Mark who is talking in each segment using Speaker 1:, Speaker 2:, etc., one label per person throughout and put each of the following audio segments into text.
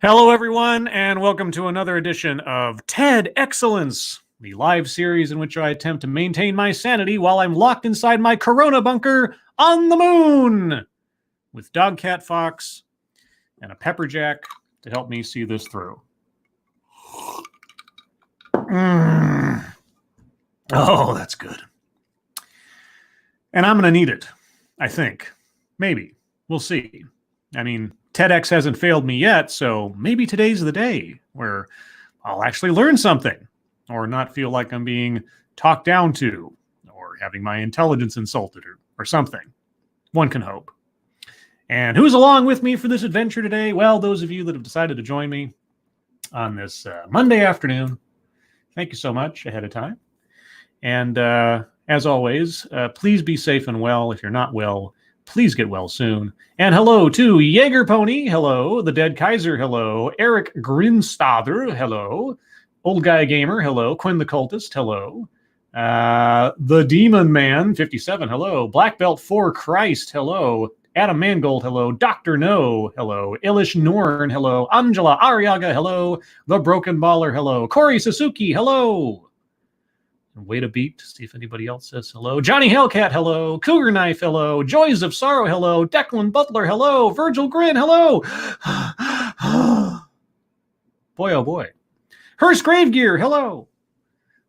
Speaker 1: Hello, everyone, and welcome to another edition of TEDXcellence, the live series in which I attempt to maintain my sanity while I'm locked inside my Corona bunker on the moon with Dog Cat Fox and a pepper jack to help me see this through. Oh, that's good. And I'm going to need it, I think. Maybe. We'll see. I mean, TEDx hasn't failed me yet, so maybe today's the day where I'll actually learn something or not feel like I'm being talked down to or having my intelligence insulted or something. One can hope. And who's along with me for this adventure today? Well, those of you that have decided to join me on this Monday afternoon, thank you so much ahead of time. And as always, please be safe and well. If you're not well, please get well soon. And hello to Jaeger Pony. Hello. The Dead Kaiser. Hello. Eric Grinstadter. Hello. Old Guy Gamer. Hello. Quinn the Cultist. Hello. The Demon Man 57. Hello. Black Belt 4 Christ. Hello. Adam Mangold. Hello. Dr. No. Hello. Ilish Norn. Hello. Angela Ariaga. Hello. The Broken Baller. Hello. Corey Suzuki. Hello. Wait a beat to see if anybody else says hello. Johnny Hellcat, hello. Cougar Knife, hello. Joys of Sorrow, hello. Declan Butler, hello. Virgil Grin, hello. Boy, oh boy. Hearst Gravegear, hello.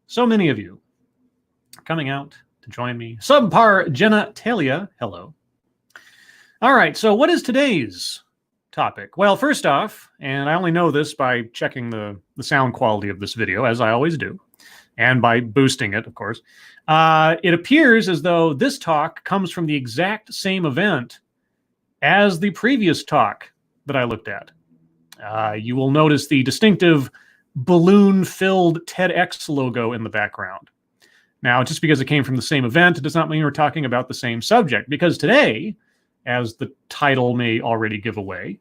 Speaker 1: So many of you coming out to join me. Subpar Jenna Talia, hello. All right, so what is today's topic? Well, first off, and I only know this by checking the sound quality of this video, as I always do, and by boosting it, of course. It appears as though this talk comes from the exact same event as the previous talk that I looked at. You will notice the distinctive balloon-filled TEDx logo in the background. Now, just because it came from the same event, it does not mean we're talking about the same subject, because today, as the title may already give away,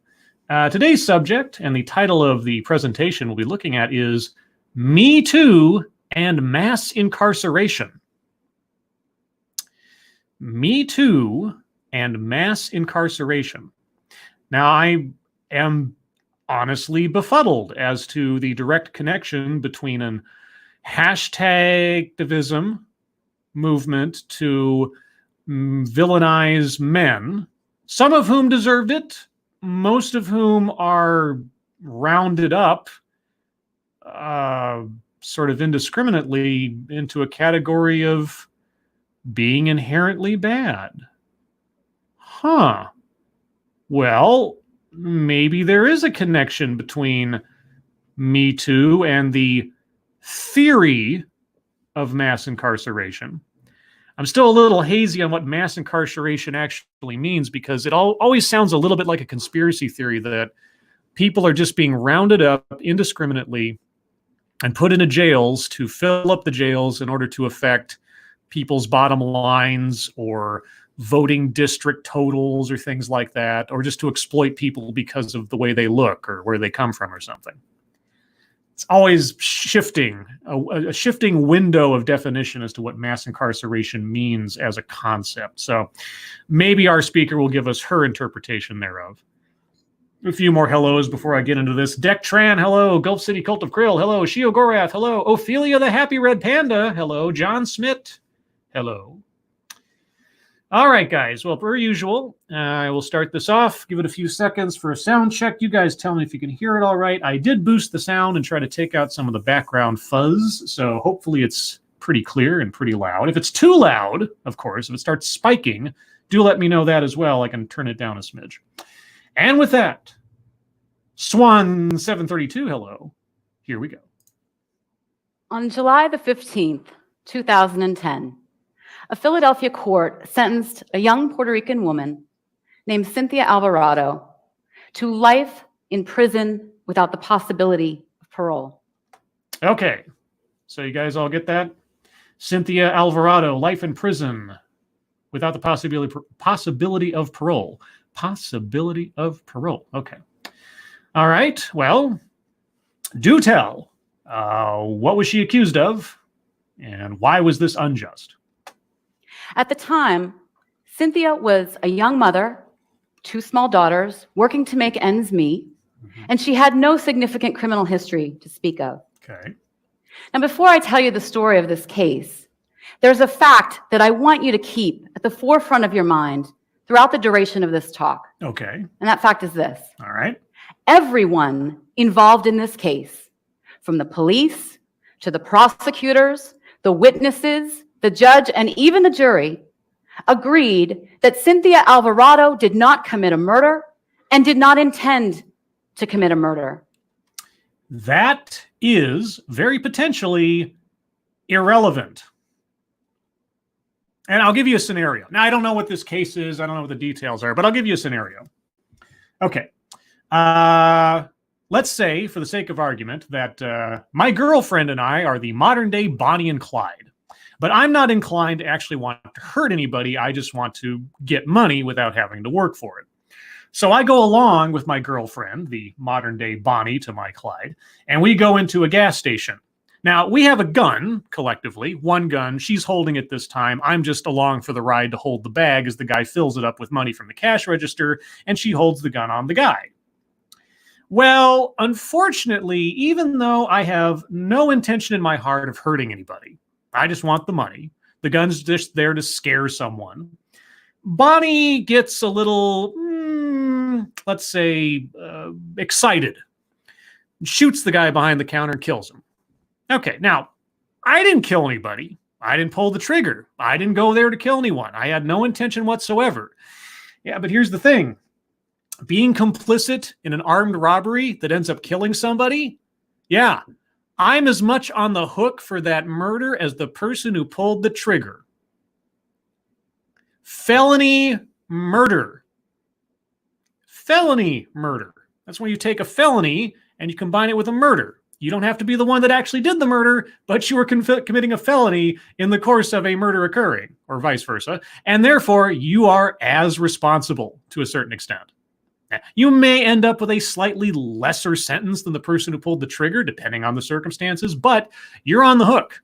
Speaker 1: today's subject and the title of the presentation we'll be looking at is Me Too and mass incarceration. Me Too and mass incarceration. Now, I am honestly befuddled as to the direct connection between an hashtag activism movement to villainize men, some of whom deserved it, most of whom are rounded up sort of indiscriminately into a category of being inherently bad. Huh. Well, maybe there is a connection between Me Too and the theory of mass incarceration. I'm still a little hazy on what mass incarceration actually means, because it always sounds a little bit like a conspiracy theory that people are just being rounded up indiscriminately and put into jails to fill up the jails in order to affect people's bottom lines or voting district totals or things like that, or just to exploit people because of the way they look or where they come from or something. It's always shifting, a shifting window of definition as to what mass incarceration means as a concept. So maybe our speaker will give us her interpretation thereof. A few more hellos before I get into this. Deck Tran, hello. Gulf City Cult of Krill, hello. Shio Gorath, hello. Ophelia the Happy Red Panda, hello. John Smith, hello. All right, guys. Well, per usual, I will start this off. Give it a few seconds for a sound check. You guys tell me if you can hear it all right. I did boost the sound and try to take out some of the background fuzz, so hopefully it's pretty clear and pretty loud. If it's too loud, of course, if it starts spiking, do let me know that as well. I can turn it down a smidge. And with that, Swan 732, hello. Here we go.
Speaker 2: On July the 15th, 2010, a Philadelphia court sentenced a young Puerto Rican woman named Cynthia Alvarado to life in prison without the possibility of parole.
Speaker 1: Okay, so you guys all get that? Cynthia Alvarado, life in prison without the possibility of parole. Possibility of parole. Okay. All right. Well, do tell. What was she accused of? And why was this unjust?
Speaker 2: At the time, Cynthia was a young mother, 2 small daughters, working to make ends meet. and she had no significant criminal history to speak of.
Speaker 1: Okay.
Speaker 2: Now, before I tell you the story of this case, there's a fact that I want you to keep at the forefront of your mind throughout the duration of this talk.
Speaker 1: Okay.
Speaker 2: And that fact is this.
Speaker 1: All right.
Speaker 2: Everyone involved in this case, from the police to the prosecutors, the witnesses, the judge, and even the jury, agreed that Cynthia Alvarado did not commit a murder and did not intend to commit a murder.
Speaker 1: That is very potentially irrelevant. And I'll give you a scenario. Now, I don't know what this case is. I don't know what the details are, but I'll give you a scenario. Okay. Let's say, for the sake of argument, that my girlfriend and I are the modern-day Bonnie and Clyde. But I'm not inclined to actually want to hurt anybody. I just want to get money without having to work for it. So I go along with my girlfriend, the modern-day Bonnie to my Clyde, and we go into a gas station. Now, we have a gun, collectively, one gun. She's holding it this time. I'm just along for the ride to hold the bag as the guy fills it up with money from the cash register, and she holds the gun on the guy. Well, unfortunately, even though I have no intention in my heart of hurting anybody, I just want the money. The gun's just there to scare someone. Bonnie gets a little, let's say, excited. Shoots the guy behind the counter and kills him. Okay, now, I didn't kill anybody. I didn't pull the trigger. I didn't go there to kill anyone. I had no intention whatsoever. Yeah, but here's the thing. Being complicit in an armed robbery that ends up killing somebody, yeah, I'm as much on the hook for that murder as the person who pulled the trigger. Felony murder. Felony murder. That's when you take a felony and you combine it with a murder. You don't have to be the one that actually did the murder, but you were committing a felony in the course of a murder occurring, or vice versa, and therefore you are as responsible to a certain extent. You may end up with a slightly lesser sentence than the person who pulled the trigger, depending on the circumstances, but you're on the hook.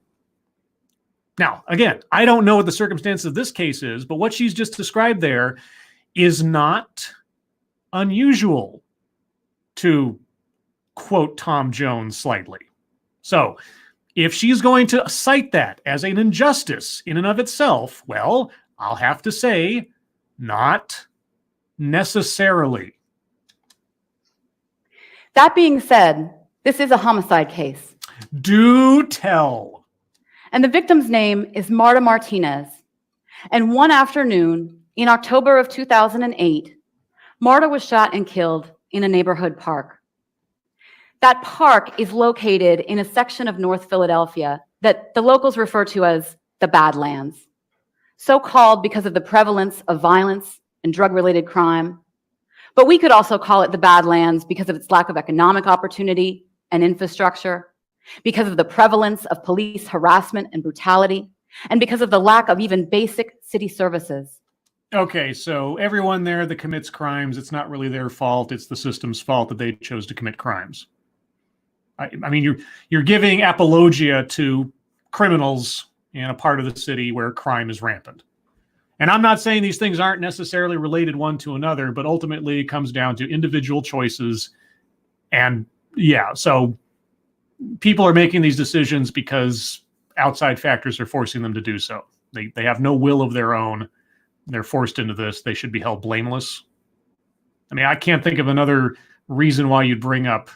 Speaker 1: Now, again, I don't know what the circumstances of this case is, but what she's just described there is not unusual, to quote Tom Jones slightly. So, if she's going to cite that as an injustice in and of itself, well, I'll have to say, not necessarily.
Speaker 2: That being said, this is a homicide case.
Speaker 1: Do tell.
Speaker 2: And the victim's name is Marta Martinez. And one afternoon in October of 2008, Marta was shot and killed in a neighborhood park. That park is located in a section of North Philadelphia that the locals refer to as the Badlands, so called because of the prevalence of violence and drug-related crime. But we could also call it the Badlands because of its lack of economic opportunity and infrastructure, because of the prevalence of police harassment and brutality, and because of the lack of even basic city services.
Speaker 1: Okay, so everyone there that commits crimes, it's not really their fault. It's the system's fault that they chose to commit crimes. I mean, you're giving apologia to criminals in a part of the city where crime is rampant. And I'm not saying these things aren't necessarily related one to another, but ultimately it comes down to individual choices. And yeah, so people are making these decisions because outside factors are forcing them to do so. They have no will of their own. They're forced into this. They should be held blameless. I mean, I can't think of another reason why you'd bring up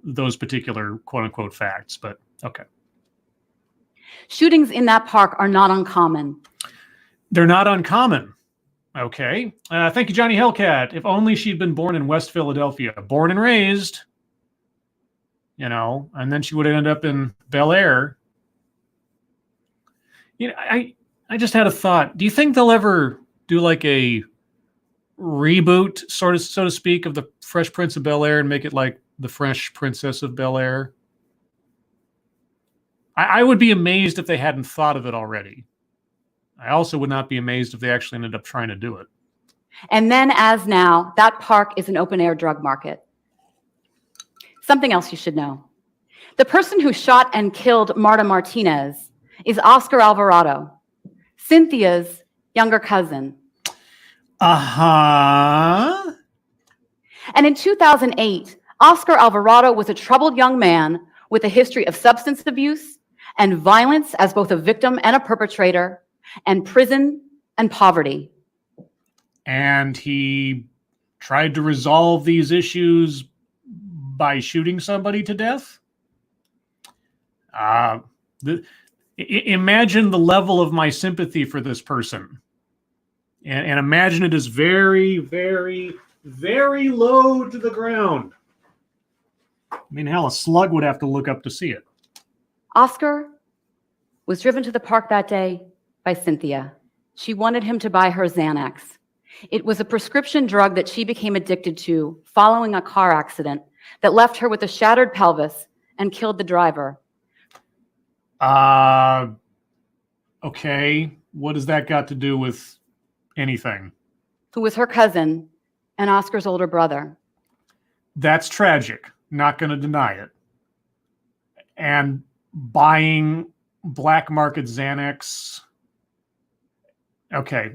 Speaker 1: those particular quote unquote facts, but okay.
Speaker 2: Shootings in that park are not uncommon.
Speaker 1: They're not uncommon. Okay. Thank you, Johnny Hellcat. If only she'd been born in West Philadelphia, born and raised, you know, and then she would end up in Bel Air. You know, I just had a thought. Do you think they'll ever do like a reboot, sort of, so to speak, of the Fresh Prince of Bel Air and make it like the Fresh Princess of Bel Air? I would be amazed if they hadn't thought of it already. I also would not be amazed if they actually ended up trying to do it.
Speaker 2: And then, as now, that park is an open-air drug market. Something else you should know. The person who shot and killed Marta Martinez is Oscar Alvarado, Cynthia's younger cousin.
Speaker 1: Uh-huh.
Speaker 2: And in 2008, Oscar Alvarado was a troubled young man with a history of substance abuse and violence as both a victim and a perpetrator, and prison and poverty.
Speaker 1: And he tried to resolve these issues by shooting somebody to death? Imagine the level of my sympathy for this person. And imagine it is very, very, very low to the ground. I mean, hell, a slug would have to look up to see it.
Speaker 2: Oscar was driven to the park that day by Cynthia. She wanted him to buy her Xanax. It was a prescription drug that she became addicted to following a car accident that left her with a shattered pelvis and killed the driver.
Speaker 1: Okay. What has that got to do with anything?
Speaker 2: Who was her cousin and Oscar's older brother.
Speaker 1: That's tragic. Not going to deny it. And buying black market Xanax. Okay,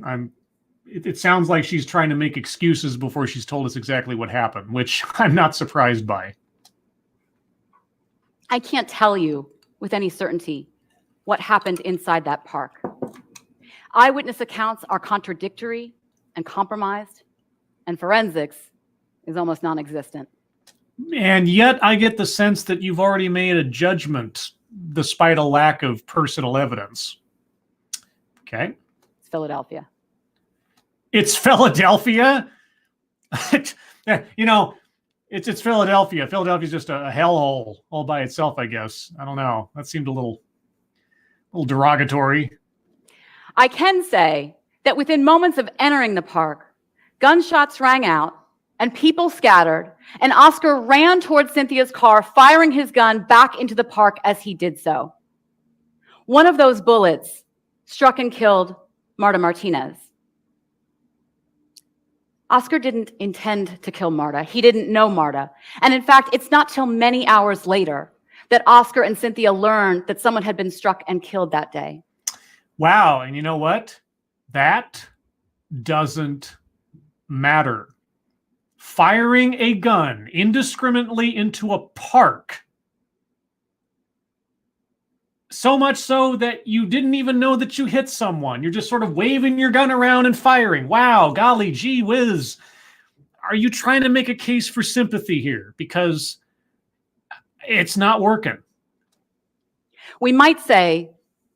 Speaker 1: it sounds like she's trying to make excuses before she's told us exactly what happened, which I'm not surprised by.
Speaker 2: I can't tell you with any certainty what happened inside that park. Eyewitness accounts are contradictory and compromised, and forensics is almost non-existent.
Speaker 1: And yet I get the sense that you've already made a judgment despite a lack of personal evidence. Okay.
Speaker 2: It's Philadelphia.
Speaker 1: It's Philadelphia? You know, it's Philadelphia. Philadelphia's just a hellhole all by itself, I guess. I don't know. That seemed a little derogatory.
Speaker 2: I can say that within moments of entering the park, gunshots rang out and people scattered, and Oscar ran towards Cynthia's car, firing his gun back into the park as he did so. One of those bullets struck and killed Marta Martinez. Oscar didn't intend to kill Marta. He didn't know Marta. And in fact, it's not till many hours later that Oscar and Cynthia learned that someone had been struck and killed that day.
Speaker 1: Wow, and you know what? That doesn't matter. Firing a gun indiscriminately into a park, so much so that you didn't even know that you hit someone. You're just sort of waving your gun around and firing. Wow, golly, gee whiz. Are you trying to make a case for sympathy here? Because it's not working.
Speaker 2: We might say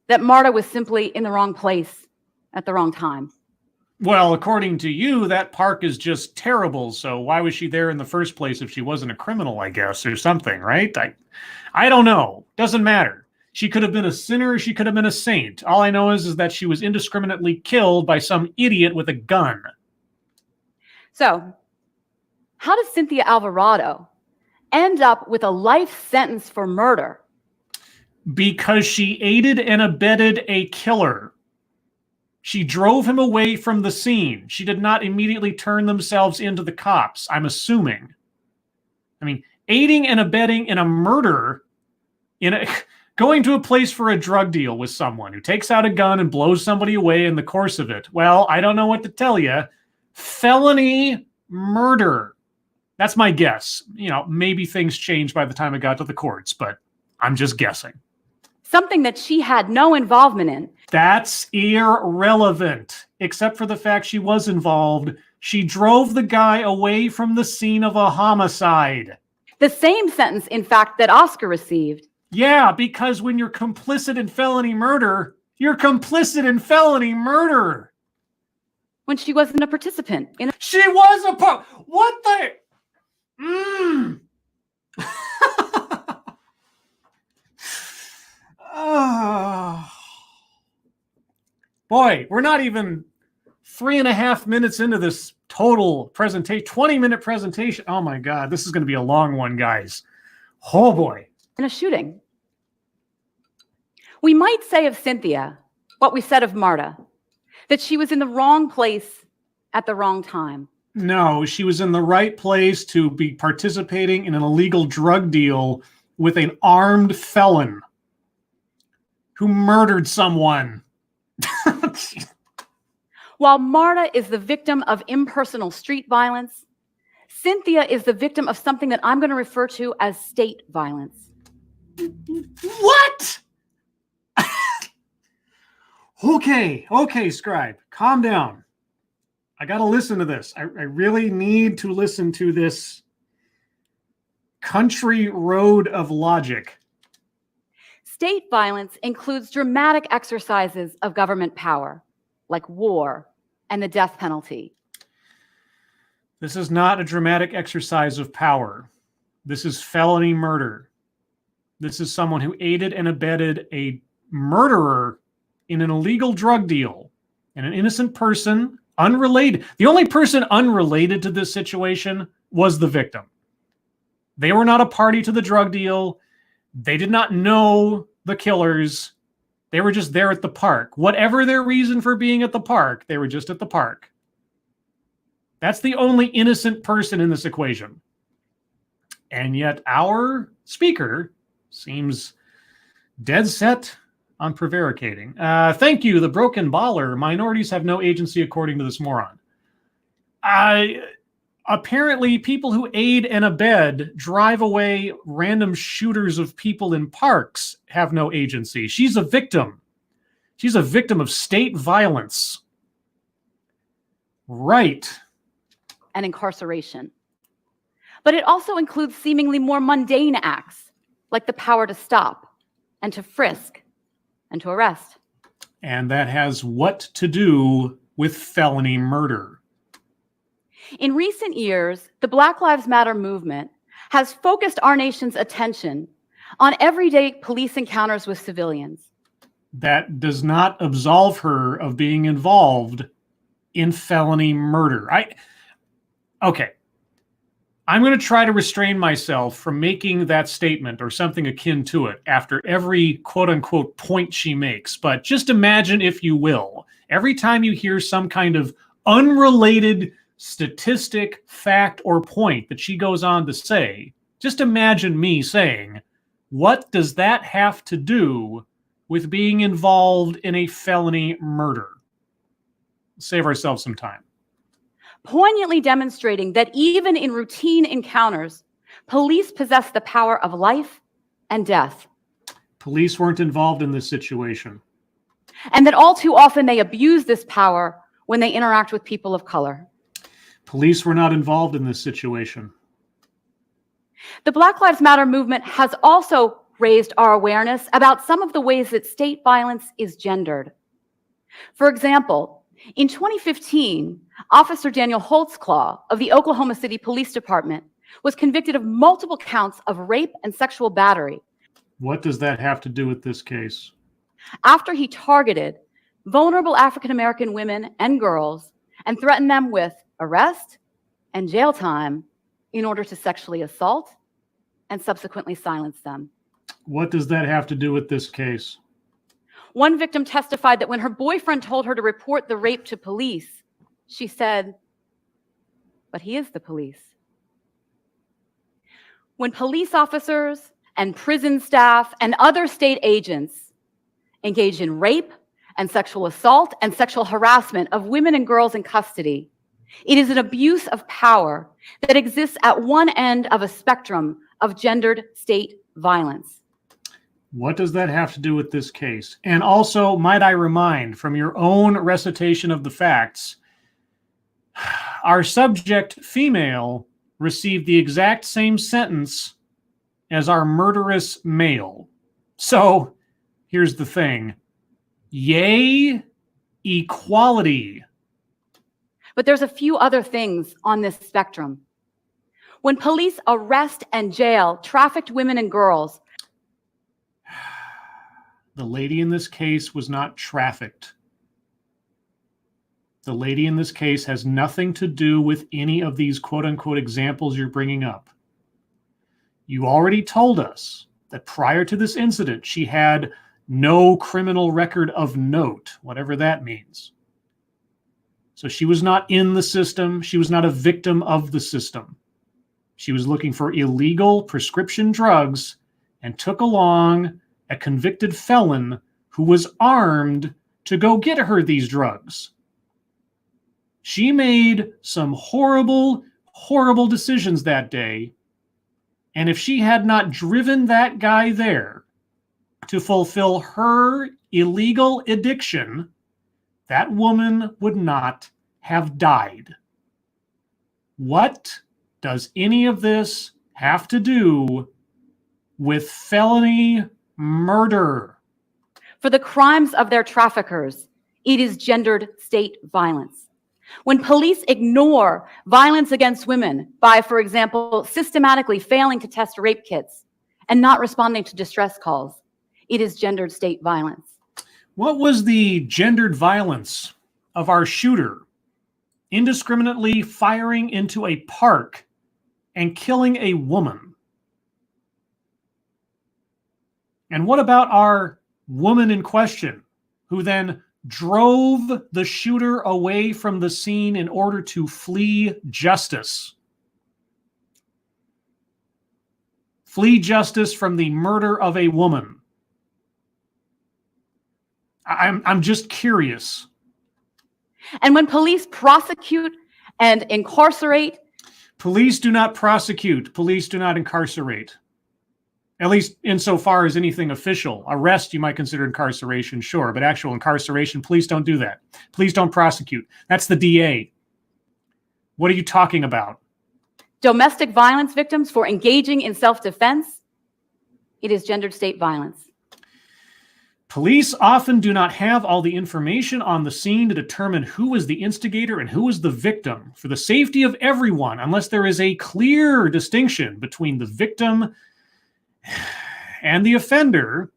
Speaker 2: that Marta was simply in the wrong place at the wrong time.
Speaker 1: Well, according to you, that park is just terrible. So why was she there in the first place if she wasn't a criminal, I guess, or something, right? I don't know. Doesn't matter. She could have been a sinner or she could have been a saint. All I know is that she was indiscriminately killed by some idiot with a gun.
Speaker 2: So, how does Cynthia Alvarado end up with a life sentence for murder?
Speaker 1: Because she aided and abetted a killer. She drove him away from the scene. She did not immediately turn themselves into the cops, I'm assuming. I mean, aiding and abetting in a murder, going to a place for a drug deal with someone who takes out a gun and blows somebody away in the course of it. Well, I don't know what to tell you. Felony murder. That's my guess. You know, maybe things changed by the time it got to the courts, but I'm just guessing.
Speaker 2: Something that she had no involvement in.
Speaker 1: That's irrelevant, except for the fact she was involved. She drove the guy away from the scene of a homicide.
Speaker 2: The same sentence, in fact, that Oscar received.
Speaker 1: Yeah, because when you're complicit in felony murder, you're complicit in felony murder.
Speaker 2: When she wasn't a participant.
Speaker 1: She was a part. What the? Boy, we're not even 3.5 minutes into this total presentation, 20-minute presentation. Oh my God, this is going to be a long one, guys. Oh boy.
Speaker 2: In a shooting. We might say of Cynthia what we said of Marta, that she was in the wrong place at the wrong time.
Speaker 1: No, she was in the right place to be participating in an illegal drug deal with an armed felon who murdered someone.
Speaker 2: While Marta is the victim of impersonal street violence, Cynthia is the victim of something that I'm going to refer to as state violence.
Speaker 1: What? Okay, Scribe, calm down. I got to listen to this. I really need to listen to this country road of logic.
Speaker 2: State violence includes dramatic exercises of government power, like war and the death penalty.
Speaker 1: This is not a dramatic exercise of power. This is felony murder. This is someone who aided and abetted a murderer in an illegal drug deal, and an innocent person, unrelated. The only person unrelated to this situation was the victim. They were not a party to the drug deal. They did not know the killers. They were just there at the park. Whatever their reason for being at the park, they were just at the park. That's the only innocent person in this equation. And yet our speaker seems dead set on prevaricating. Thank you, the broken baller. Minorities have no agency according to this moron. Apparently, people who aid and abet, drive away random shooters of people in parks have no agency. She's a victim. She's a victim of state violence. Right.
Speaker 2: And incarceration. But it also includes seemingly more mundane acts, like the power to stop and to frisk and to arrest.
Speaker 1: And that has what to do with felony murder?
Speaker 2: In recent years, the Black Lives Matter movement has focused our nation's attention on everyday police encounters with civilians.
Speaker 1: That does not absolve her of being involved in felony murder. Okay. I'm going to try to restrain myself from making that statement or something akin to it after every quote-unquote point she makes. But just imagine, if you will, every time you hear some kind of unrelated statistic, fact, or point that she goes on to say, just imagine me saying, what does that have to do with being involved in a felony murder? Save ourselves some time.
Speaker 2: Poignantly demonstrating that even in routine encounters, police possess the power of life and death.
Speaker 1: Police weren't involved in this situation.
Speaker 2: And that all too often they abuse this power when they interact with people of color.
Speaker 1: Police were not involved in this situation.
Speaker 2: The Black Lives Matter movement has also raised our awareness about some of the ways that state violence is gendered. For example, in 2015, Officer Daniel Holtzclaw of the Oklahoma City Police Department was convicted of multiple counts of rape and sexual battery.
Speaker 1: What does that have to do with this case?
Speaker 2: After he targeted vulnerable African-American women and girls and threatened them with arrest and jail time in order to sexually assault and subsequently silence them.
Speaker 1: What does that have to do with this case?
Speaker 2: One victim testified that when her boyfriend told her to report the rape to police, she said, "But he is the police." When police officers and prison staff and other state agents engage in rape and sexual assault and sexual harassment of women and girls in custody, it is an abuse of power that exists at one end of a spectrum of gendered state violence.
Speaker 1: What does that have to do with this case? And also, might I remind, from your own recitation of the facts, our subject, female, received the exact same sentence as our murderous male. So, here's the thing. Yay, equality.
Speaker 2: But there's a few other things on this spectrum. When police arrest and jail trafficked women and girls,
Speaker 1: the lady in this case was not trafficked. The lady in this case has nothing to do with any of these quote-unquote examples you're bringing up. You already told us that prior to this incident, she had no criminal record of note, whatever that means. So she was not in the system. She was not a victim of the system. She was looking for illegal prescription drugs and took along a convicted felon who was armed to go get her these drugs. She made some horrible, horrible decisions that day. And if she had not driven that guy there to fulfill her illegal addiction, that woman would not have died. What does any of this have to do with felony murder?
Speaker 2: For the crimes of their traffickers, it is gendered state violence. When police ignore violence against women by, for example, systematically failing to test rape kits and not responding to distress calls, it is gendered state violence.
Speaker 1: What was the gendered violence of our shooter indiscriminately firing into a park and killing a woman? And what about our woman in question, who then drove the shooter away from the scene in order to flee justice? Flee justice from the murder of a woman. I'm just curious.
Speaker 2: And when police prosecute and incarcerate,
Speaker 1: police do not prosecute, police do not incarcerate. At least insofar as anything official. Arrest, you might consider incarceration, sure, but actual incarceration, police don't do that. Police don't prosecute. That's the DA. What are you talking about?
Speaker 2: Domestic violence victims for engaging in self-defense, it is gendered state violence.
Speaker 1: Police often do not have all the information on the scene to determine who is the instigator and who is the victim for the safety of everyone, unless there is a clear distinction between the victim and the offender.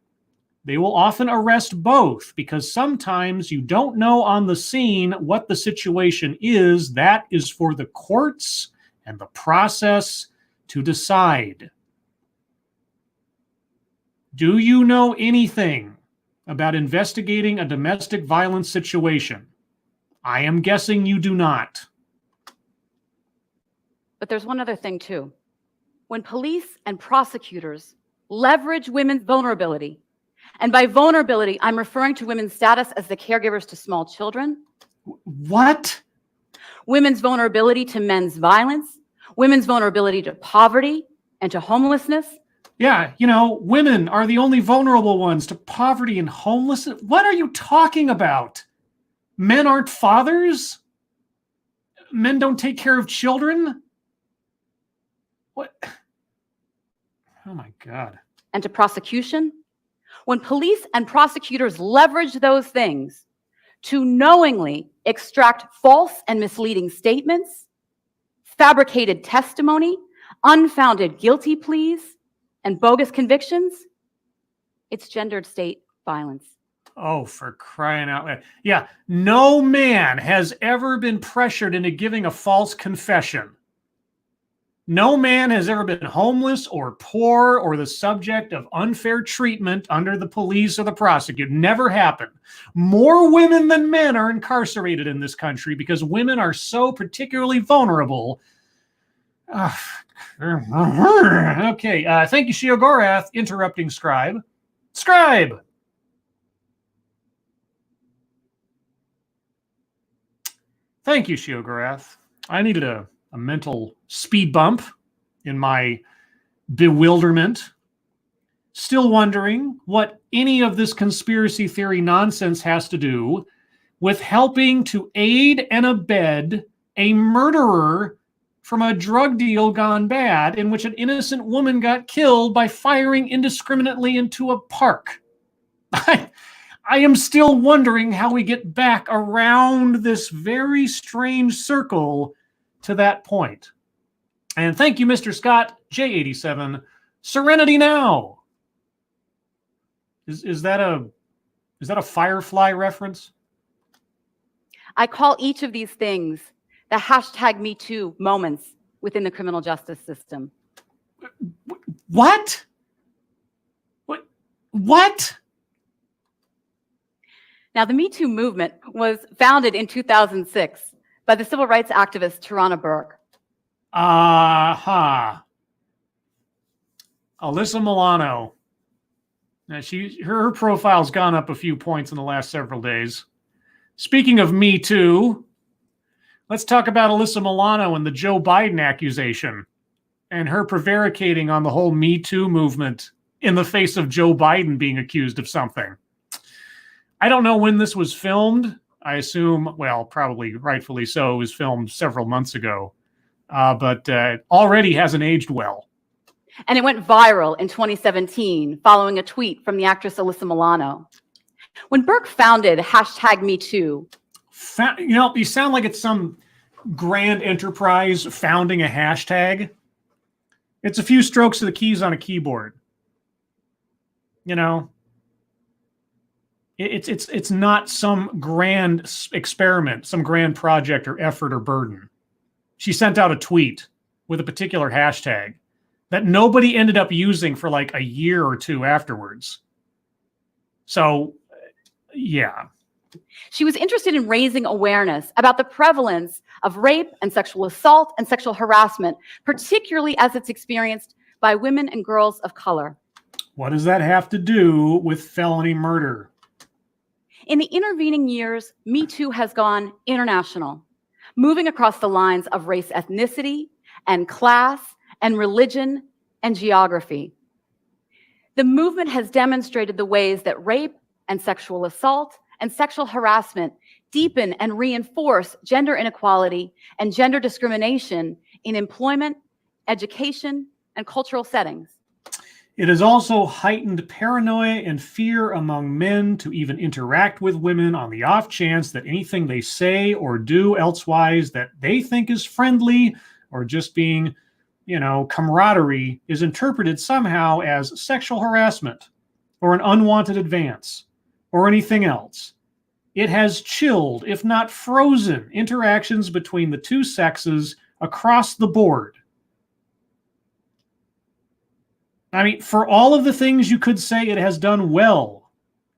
Speaker 1: They will often arrest both because sometimes you don't know on the scene what the situation is. That is for the courts and the process to decide. Do you know anything about investigating a domestic violence situation? I am guessing you do not.
Speaker 2: But there's one other thing too. When police and prosecutors leverage women's vulnerability, and by vulnerability, I'm referring to women's status as the caregivers to small children.
Speaker 1: What?
Speaker 2: Women's vulnerability to men's violence, women's vulnerability to poverty and to homelessness.
Speaker 1: Yeah, you know, women are the only vulnerable ones to poverty and homelessness. What are you talking about? Men aren't fathers? Men don't take care of children? What? Oh my God.
Speaker 2: And to prosecution. When police and prosecutors leverage those things to knowingly extract false and misleading statements, fabricated testimony, unfounded guilty pleas, and bogus convictions, it's gendered state violence.
Speaker 1: Oh, for crying out loud. Yeah, no man has ever been pressured into giving a false confession. No man has ever been homeless or poor or the subject of unfair treatment under the police or the prosecutor. Never happened. More women than men are incarcerated in this country because women are so particularly vulnerable. Okay, thank you, Shiogorath, interrupting Scribe. Scribe! Thank you, Shiogorath. I needed a mental speed bump in my bewilderment. Still wondering what any of this conspiracy theory nonsense has to do with helping to aid and abet a murderer from a drug deal gone bad in which an innocent woman got killed by firing indiscriminately into a park. I am still wondering how we get back around this very strange circle to that point. And thank you, Mr. Scott, J87. Serenity Now. Is that a Firefly reference?
Speaker 2: I call each of these things the #MeToo moments within the criminal justice system.
Speaker 1: What? What?
Speaker 2: Now, the Me Too movement was founded in 2006 by the civil rights activist Tarana Burke.
Speaker 1: Alyssa Milano. Now her profile's gone up a few points in the last several days. Speaking of Me Too, Let's talk about Alyssa Milano and the Joe Biden accusation and her prevaricating on the whole Me Too movement in the face of Joe Biden being accused of something. I don't know when this was filmed. I assume, well, probably rightfully so, it was filmed several months ago, but already hasn't aged well.
Speaker 2: And it went viral in 2017 following a tweet from the actress Alyssa Milano. When Burke founded #MeToo,
Speaker 1: you sound like it's some grand enterprise founding a hashtag. It's a few strokes of the keys on a keyboard. It's not some grand experiment, some grand project or effort or burden. She sent out a tweet with a particular hashtag that nobody ended up using for like a year or two afterwards. So, yeah.
Speaker 2: She was interested in raising awareness about the prevalence of rape and sexual assault and sexual harassment, particularly as it's experienced by women and girls of color.
Speaker 1: What does that have to do with felony murder?
Speaker 2: In the intervening years, Me Too has gone international, moving across the lines of race, ethnicity, and class, and religion, and geography. The movement has demonstrated the ways that rape and sexual assault and sexual harassment deepen and reinforce gender inequality and gender discrimination in employment, education, and cultural settings.
Speaker 1: It has also heightened paranoia and fear among men to even interact with women on the off chance that anything they say or do elsewise that they think is friendly or just being, camaraderie is interpreted somehow as sexual harassment or an unwanted advance or anything else. It has chilled, if not frozen, interactions between the two sexes across the board. I mean, for all of the things you could say it has done well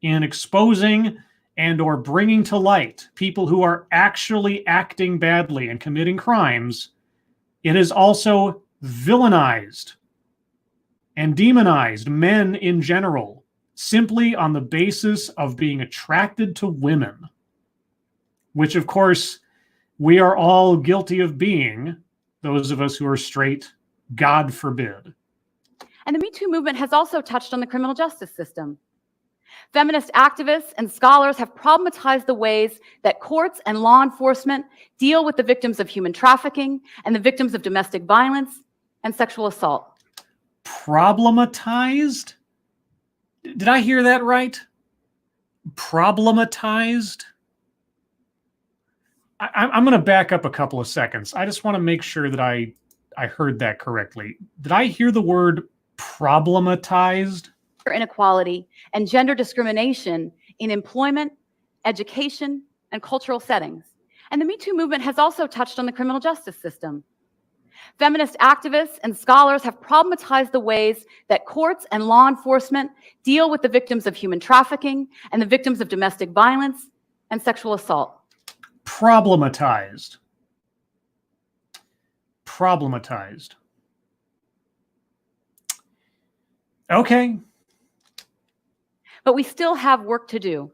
Speaker 1: in exposing and or bringing to light people who are actually acting badly and committing crimes, it has also villainized and demonized men in general, simply on the basis of being attracted to women, which, of course, we are all guilty of being, those of us who are straight, God forbid.
Speaker 2: And the Me Too movement has also touched on the criminal justice system. Feminist activists and scholars have problematized the ways that courts and law enforcement deal with the victims of human trafficking and the victims of domestic violence and sexual assault.
Speaker 1: Problematized? Did I hear that right? Problematized? I'm going to back up a couple of seconds. I just want to make sure that I heard that correctly. Did I hear the word problematized?
Speaker 2: Inequality and gender discrimination in employment, education, and cultural settings. And the Me Too movement has also touched on the criminal justice system. Feminist activists and scholars have problematized the ways that courts and law enforcement deal with the victims of human trafficking and the victims of domestic violence and sexual assault.
Speaker 1: Problematized. Problematized. Okay.
Speaker 2: But we still have work to do.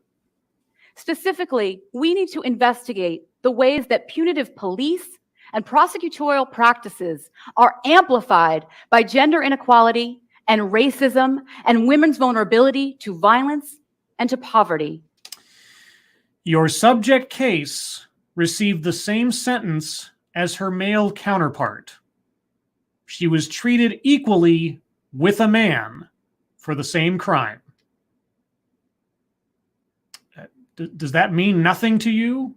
Speaker 2: Specifically, we need to investigate the ways that punitive police and prosecutorial practices are amplified by gender inequality and racism and women's vulnerability to violence and to poverty.
Speaker 1: Your subject case received the same sentence as her male counterpart. She was treated equally with a man for the same crime. Does that mean nothing to you?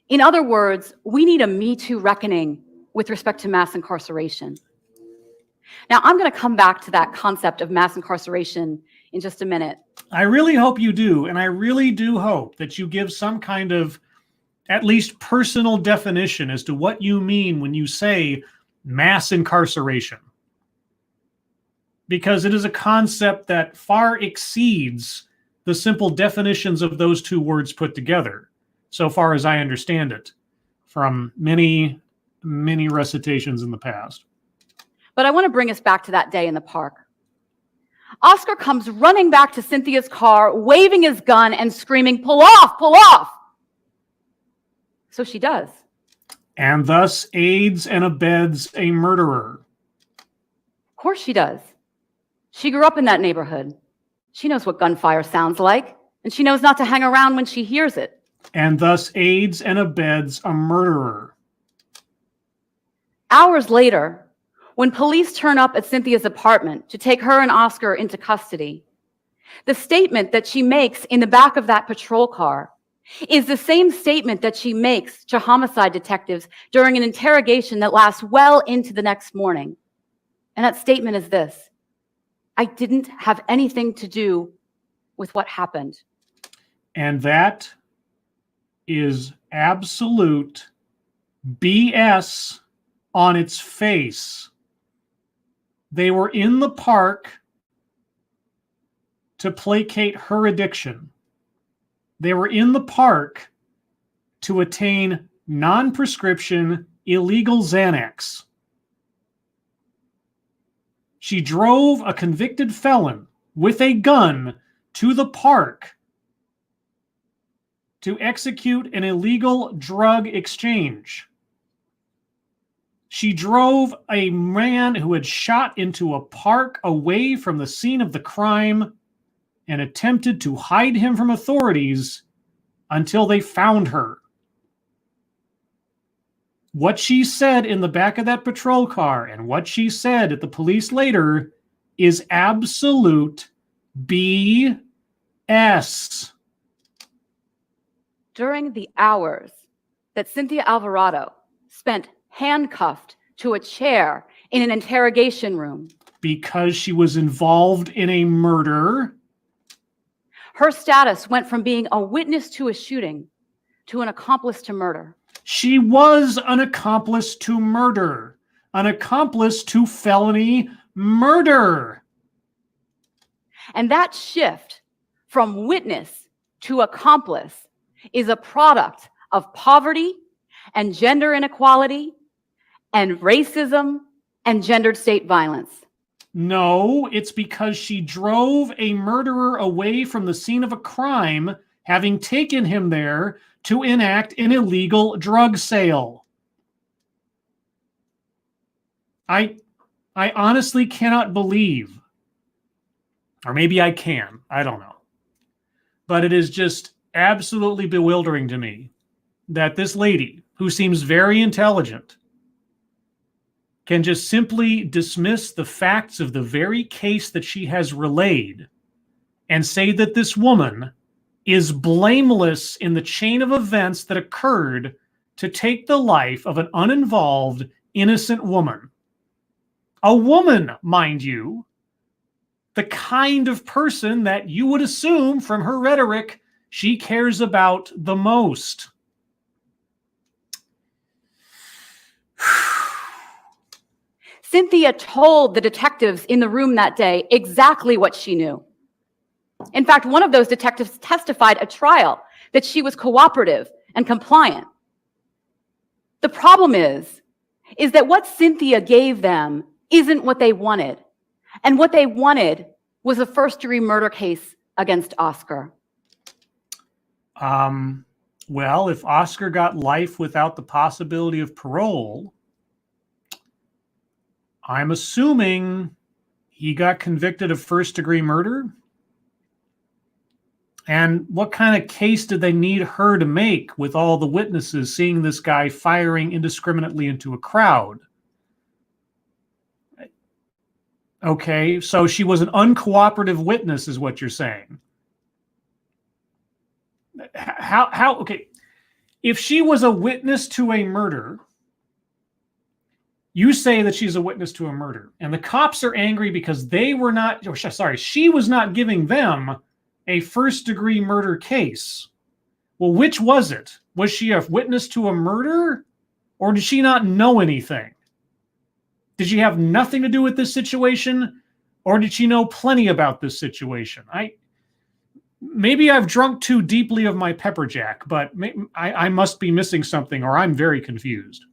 Speaker 2: In other words, we need a Me Too reckoning with respect to mass incarceration. Now, I'm going to come back to that concept of mass incarceration in just a minute.
Speaker 1: I really hope you do, and I really do hope that you give some kind of at least personal definition as to what you mean when you say mass incarceration. Because it is a concept that far exceeds the simple definitions of those two words put together, so far as I understand it, from many, many recitations in the past.
Speaker 2: But I want to bring us back to that day in the park. Oscar comes running back to Cynthia's car, waving his gun and screaming, "Pull off, pull off!" So she does.
Speaker 1: And thus aids and abets a murderer.
Speaker 2: Of course she does. She grew up in that neighborhood. She knows what gunfire sounds like, and she knows not to hang around when she hears it.
Speaker 1: And thus aids and abets a murderer.
Speaker 2: Hours later, when police turn up at Cynthia's apartment to take her and Oscar into custody, the statement that she makes in the back of that patrol car is the same statement that she makes to homicide detectives during an interrogation that lasts well into the next morning. And that statement is this: I didn't have anything to do with what happened.
Speaker 1: And that is absolute BS on its face. They were in the park to placate her addiction. They were in the park to attain non-prescription illegal Xanax. She drove a convicted felon with a gun to the park to execute an illegal drug exchange. She drove a man who had shot into a park away from the scene of the crime and attempted to hide him from authorities until they found her. What she said in the back of that patrol car and what she said at the police later is absolute BS.
Speaker 2: During the hours that Cynthia Alvarado spent handcuffed to a chair in an interrogation room,
Speaker 1: because she was involved in a murder,
Speaker 2: her status went from being a witness to a shooting to an accomplice to murder.
Speaker 1: she was an accomplice to murder, an accomplice to felony murder.
Speaker 2: And that shift from witness to accomplice is a product of poverty and gender inequality and racism and gendered state violence.
Speaker 1: No, it's because she drove a murderer away from the scene of a crime, having taken him there to enact an illegal drug sale. I honestly cannot believe, or maybe I can, I don't know. But it is just absolutely bewildering to me that this lady, who seems very intelligent, can just simply dismiss the facts of the very case that she has relayed and say that this woman is blameless in the chain of events that occurred to take the life of an uninvolved, innocent woman. A woman, mind you, the kind of person that you would assume from her rhetoric she cares about the most.
Speaker 2: Cynthia told the detectives in the room that day exactly what she knew. In fact, one of those detectives testified at trial that she was cooperative and compliant. The problem is that what Cynthia gave them isn't what they wanted. And what they wanted was a first-degree murder case against Oscar.
Speaker 1: Well, if Oscar got life without the possibility of parole, I'm assuming he got convicted of first-degree murder. And what kind of case did they need her to make with all the witnesses seeing this guy firing indiscriminately into a crowd? Okay, so she was an uncooperative witness, is what you're saying. Okay, if she was a witness to a murder, you say that she's a witness to a murder, and the cops are angry because they were not, she was not giving them a first-degree murder case. Well, which was it? Was she a witness to a murder, or did she not know anything? Did she have nothing to do with this situation, or did she know plenty about this situation? Maybe I've drunk too deeply of my pepper jack, but I must be missing something, or I'm very confused.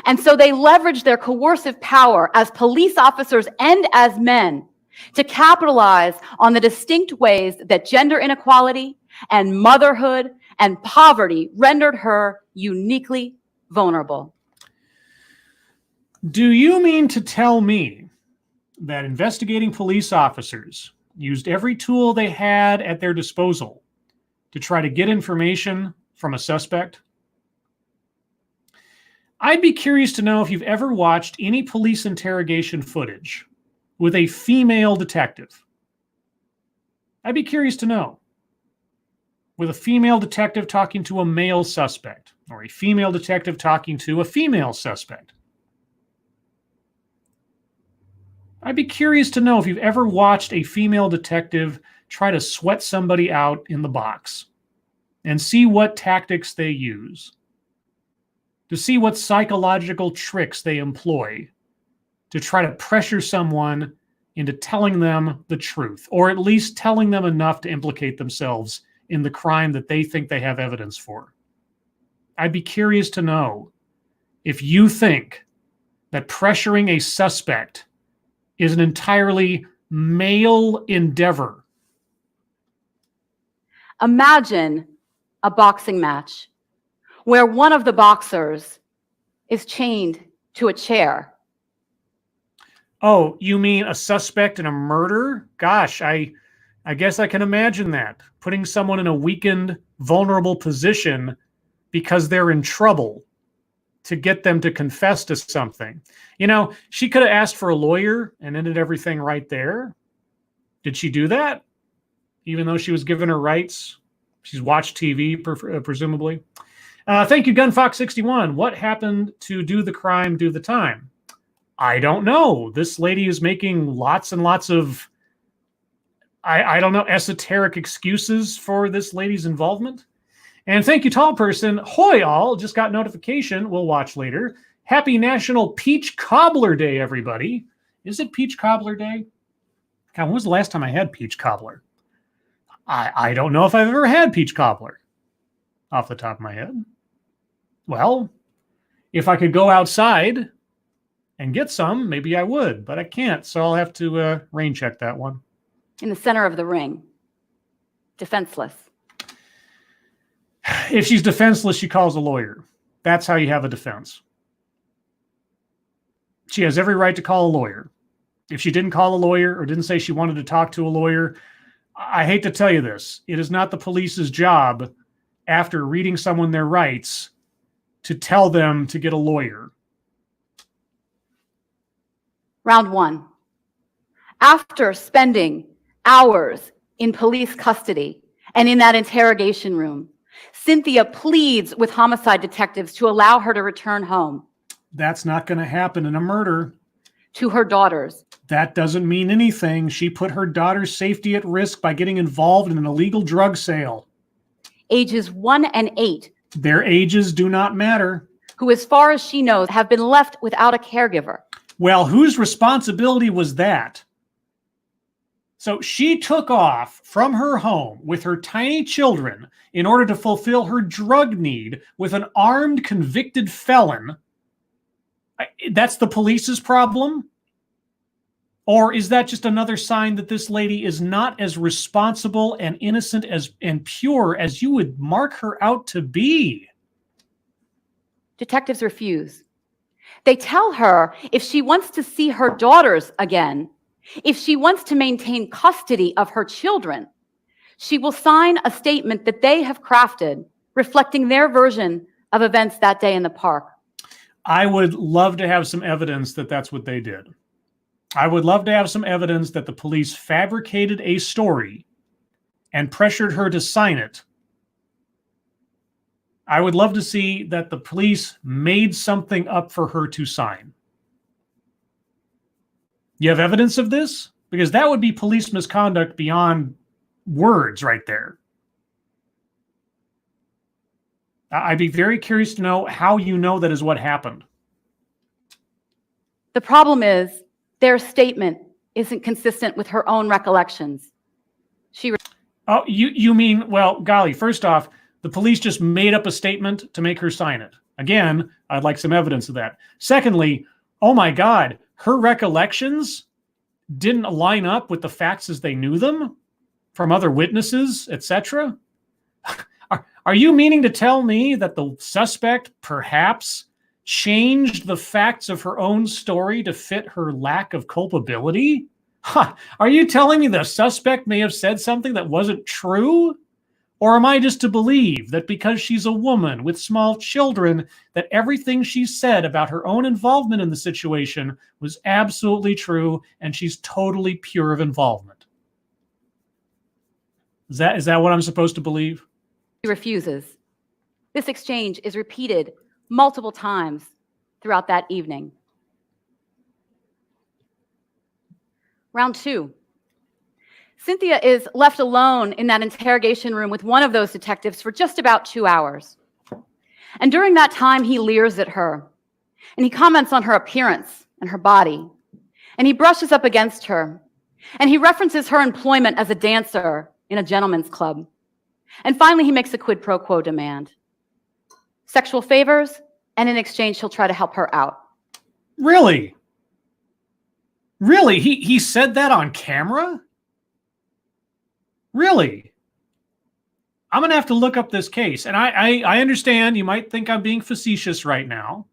Speaker 2: And so they leveraged their coercive power as police officers and as men to capitalize on the distinct ways that gender inequality and motherhood and poverty rendered her uniquely vulnerable.
Speaker 1: Do you mean to tell me that investigating police officers used every tool they had at their disposal to try to get information from a suspect? I'd be curious to know if you've ever watched any police interrogation footage with a female detective. I'd be curious to know. With a female detective talking to a male suspect, or a female detective talking to a female suspect. I'd be curious to know if you've ever watched a female detective try to sweat somebody out in the box and see what tactics they use, to see what psychological tricks they employ to try to pressure someone into telling them the truth, or at least telling them enough to implicate themselves in the crime that they think they have evidence for. I'd be curious to know if you think that pressuring a suspect is an entirely male endeavor.
Speaker 2: Imagine a boxing match where one of the boxers is chained to a chair.
Speaker 1: Oh, you mean a suspect in a murder? Gosh, I guess I can imagine that. Putting someone in a weakened, vulnerable position because they're in trouble to get them to confess to something. You know, she could have asked for a lawyer and ended everything right there. Did she do that? Even though she was given her rights? She's watched TV, presumably. Thank you, GunFox61. What happened to do the crime, do the time? I don't know. This lady is making lots and lots of, I don't know, esoteric excuses for this lady's involvement. And thank you, tall person. Hoy all, just got notification. We'll watch later. Happy National Peach Cobbler Day, everybody. Is it Peach Cobbler Day? God, when was the last time I had peach cobbler? I don't know if I've ever had peach cobbler off the top of my head. Well, if I could go outside and get some, maybe I would, but I can't, so I'll have to rain check that one.
Speaker 2: In the center of the ring, defenseless.
Speaker 1: If she's defenseless, she calls a lawyer. That's how you have a defense. She has every right to call a lawyer. If she didn't call a lawyer or didn't say she wanted to talk to a lawyer, I hate to tell you this, it is not the police's job, after reading someone their rights, to tell them to get a lawyer.
Speaker 2: Round one. After spending hours in police custody and in that interrogation room, Cynthia pleads with homicide detectives to allow her to return home.
Speaker 1: That's not going to happen in a murder.
Speaker 2: To her daughters.
Speaker 1: That doesn't mean anything. She put her daughter's safety at risk by getting involved in an illegal drug sale.
Speaker 2: Ages 1 and 8.
Speaker 1: Their ages do not matter.
Speaker 2: Who, as far as she knows, have been left without a caregiver.
Speaker 1: Well, whose responsibility was that? So she took off from her home with her tiny children in order to fulfill her drug need with an armed convicted felon. That's the police's problem? Or is that just another sign that this lady is not as responsible and innocent and pure as you would mark her out to be?
Speaker 2: Detectives refuse. They tell her if she wants to see her daughters again, if she wants to maintain custody of her children, she will sign a statement that they have crafted reflecting their version of events that day in the park.
Speaker 1: I would love to have some evidence that that's what they did. I would love to have some evidence that the police fabricated a story and pressured her to sign it. I would love to see that the police made something up for her to sign. You have evidence of this? Because that would be police misconduct beyond words right there. I'd be very curious to know how you know that is what happened.
Speaker 2: The problem is their statement isn't consistent with her own recollections.
Speaker 1: Oh, you mean, well, golly, first off, the police just made up a statement to make her sign it. Again, I'd like some evidence of that. Secondly, oh my God, her recollections didn't line up with the facts as they knew them from other witnesses, etc. Are you meaning to tell me that the suspect perhaps changed the facts of her own story to fit her lack of culpability? Are you telling me the suspect may have said something that wasn't true? Or am I just to believe that because she's a woman with small children, that everything she said about her own involvement in the situation was absolutely true and she's totally pure of involvement? Is that what I'm supposed to believe?
Speaker 2: She refuses. This exchange is repeated multiple times throughout that evening. Round 2. Cynthia is left alone in that interrogation room with one of those detectives for just about 2 hours. And during that time, he leers at her, and he comments on her appearance and her body, and he brushes up against her, and he references her employment as a dancer in a gentleman's club. And finally, he makes a quid pro quo demand. Sexual favors, and in exchange, he'll try to help her out.
Speaker 1: Really? Really? He said that on camera? Really? I'm going to have to look up this case. And I understand you might think I'm being facetious right now,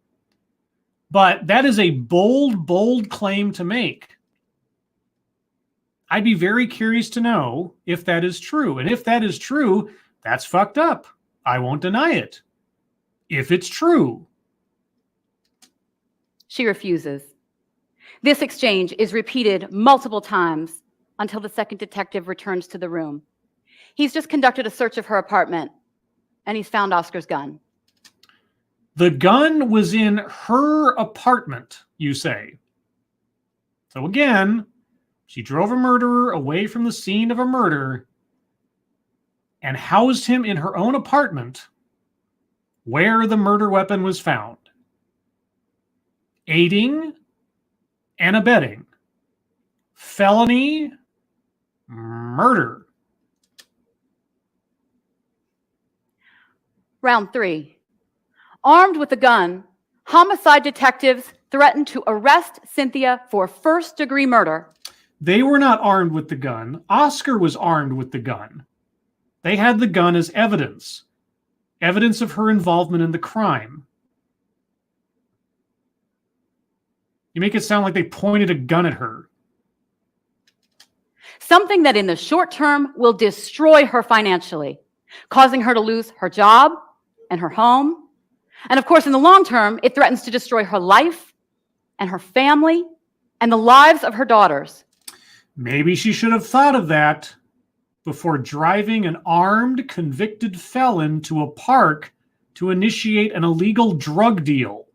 Speaker 1: but that is a bold, bold claim to make. I'd be very curious to know if that is true. And if that is true, that's fucked up. I won't deny it. If it's true.
Speaker 2: She refuses. This exchange is repeated multiple times until the second detective returns to the room. He's just conducted a search of her apartment, and he's found Oscar's gun.
Speaker 1: The gun was in her apartment, you say. So again, she drove a murderer away from the scene of a murder and housed him in her own apartment where the murder weapon was found. Aiding and abetting. Felony murder.
Speaker 2: Round 3. Armed with a gun, homicide detectives threatened to arrest Cynthia for first-degree murder.
Speaker 1: They were not armed with the gun. Oscar was armed with the gun. They had the gun as evidence. Evidence of her involvement in the crime. You make it sound like they pointed a gun at her.
Speaker 2: Something that in the short term will destroy her financially, causing her to lose her job and her home. And of course, in the long term, it threatens to destroy her life and her family and the lives of her daughters.
Speaker 1: Maybe she should have thought of that before driving an armed, convicted felon to a park to initiate an illegal drug deal.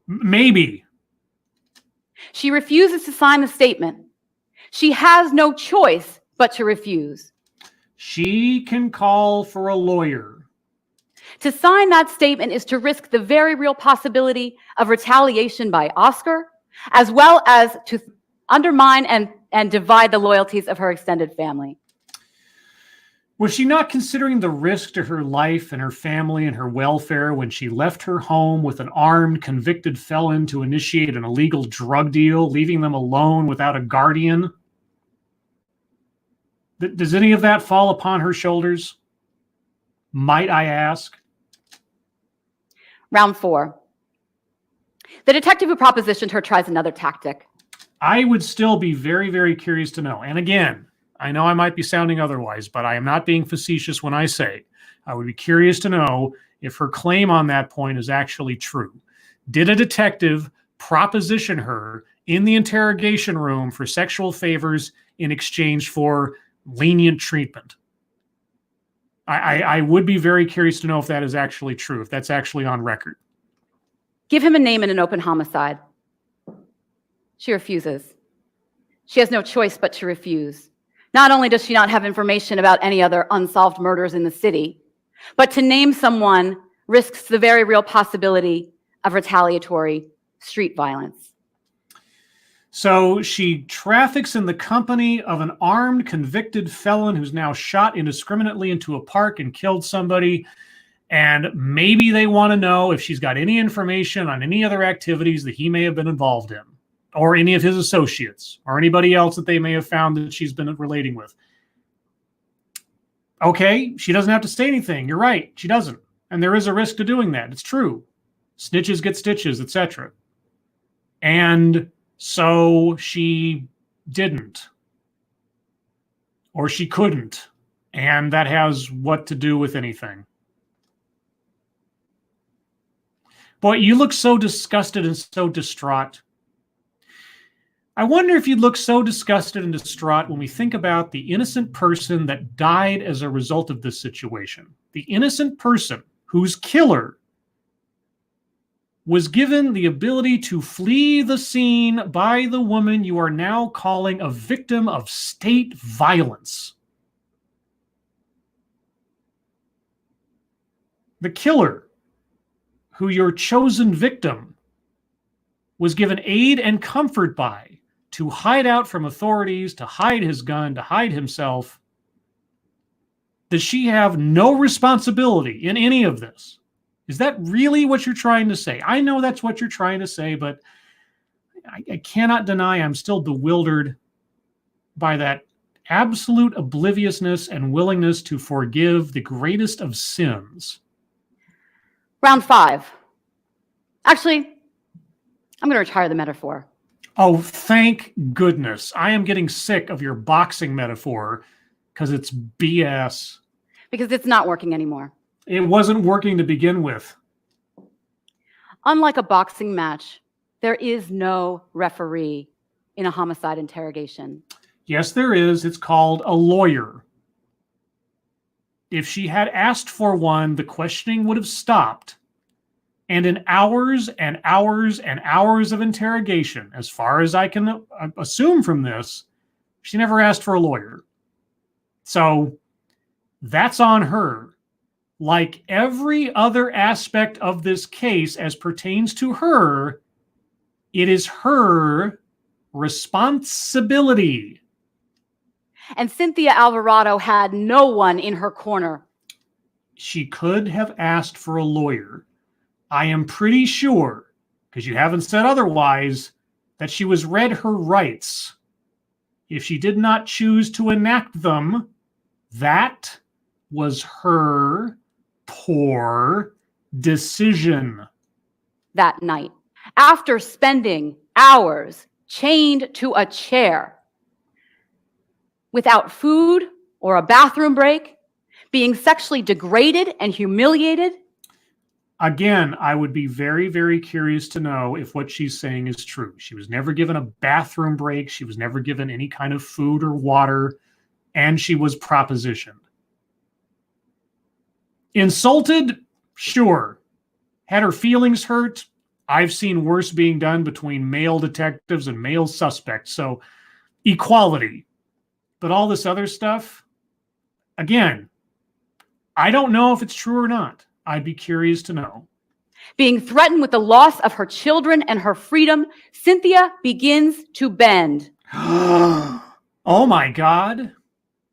Speaker 1: Maybe.
Speaker 2: She refuses to sign the statement. She has no choice but to refuse.
Speaker 1: She can call for a lawyer.
Speaker 2: To sign that statement is to risk the very real possibility of retaliation by Oscar, as well as to undermine and divide the loyalties of her extended family.
Speaker 1: Was she not considering the risk to her life and her family and her welfare when she left her home with an armed, convicted felon to initiate an illegal drug deal, leaving them alone without a guardian? Does any of that fall upon her shoulders? Might I ask?
Speaker 2: Round 4. The detective who propositioned her tries another tactic.
Speaker 1: I would still be very, very curious to know. And again, I know I might be sounding otherwise, but I am not being facetious when I say I would be curious to know if her claim on that point is actually true. Did a detective proposition her in the interrogation room for sexual favors in exchange for lenient treatment? I would be very curious to know if that is actually true, if that's actually on record.
Speaker 2: Give him a name in an open homicide. She refuses. She has no choice but to refuse. Not only does she not have information about any other unsolved murders in the city, but to name someone risks the very real possibility of retaliatory street violence.
Speaker 1: So she traffics in the company of an armed, convicted felon who's now shot indiscriminately into a park and killed somebody. And maybe they want to know if she's got any information on any other activities that he may have been involved in, or any of his associates, or anybody else that they may have found that she's been relating with. Okay, she doesn't have to say anything. You're right, she doesn't. And there is a risk to doing that. It's true. Snitches get stitches, etc. And so she didn't, or she couldn't. And that has what to do with anything? Boy, you look so disgusted and so distraught. I wonder if you'd look so disgusted and distraught when we think about the innocent person that died as a result of this situation. The innocent person whose killer was given the ability to flee the scene by the woman you are now calling a victim of state violence. The killer, who your chosen victim was given aid and comfort by, to hide out from authorities, to hide his gun, to hide himself. Does she have no responsibility in any of this? Is that really what you're trying to say? I know that's what you're trying to say, but I cannot deny I'm still bewildered by that absolute obliviousness and willingness to forgive the greatest of sins.
Speaker 2: Round 5. Actually, I'm going to retire the metaphor.
Speaker 1: Oh, thank goodness. I am getting sick of your boxing metaphor because it's BS.
Speaker 2: Because it's not working anymore.
Speaker 1: It wasn't working to begin with.
Speaker 2: Unlike a boxing match, there is no referee in a homicide interrogation.
Speaker 1: Yes, there is. It's called a lawyer. If she had asked for one, the questioning would have stopped. And in hours and hours and hours of interrogation, as far as I can assume from this, she never asked for a lawyer. So that's on her. Like every other aspect of this case as pertains to her, it is her responsibility.
Speaker 2: And Cynthia Alvarado had no one in her corner.
Speaker 1: She could have asked for a lawyer. I am pretty sure, because you haven't said otherwise, that she was read her rights. If she did not choose to enact them, that was her poor decision.
Speaker 2: That night, after spending hours chained to a chair, without food or a bathroom break, being sexually degraded and humiliated.
Speaker 1: Again, I would be very, very curious to know if what she's saying is true. She was never given a bathroom break. She was never given any kind of food or water, and she was propositioned. Insulted? Sure. Had her feelings hurt? I've seen worse being done between male detectives and male suspects. So, equality. But all this other stuff, again, I don't know if it's true or not. I'd be curious to know.
Speaker 2: Being threatened with the loss of her children and her freedom, Cynthia begins to bend.
Speaker 1: Oh my God.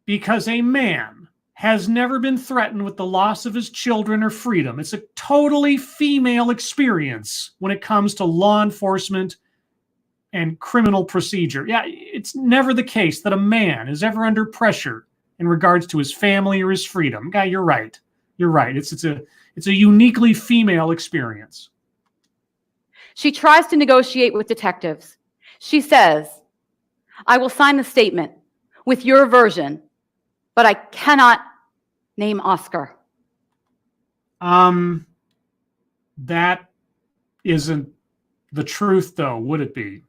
Speaker 1: Because a man has never been threatened with the loss of his children or freedom. It's a totally female experience when it comes to law enforcement and criminal procedure. Yeah, it's never the case that a man is ever under pressure in regards to his family or his freedom. Guy, you're right. You're right. It's a uniquely female experience.
Speaker 2: She tries to negotiate with detectives. She says, I will sign the statement with your version, but I cannot name Oscar.
Speaker 1: That isn't the truth, though, would it be?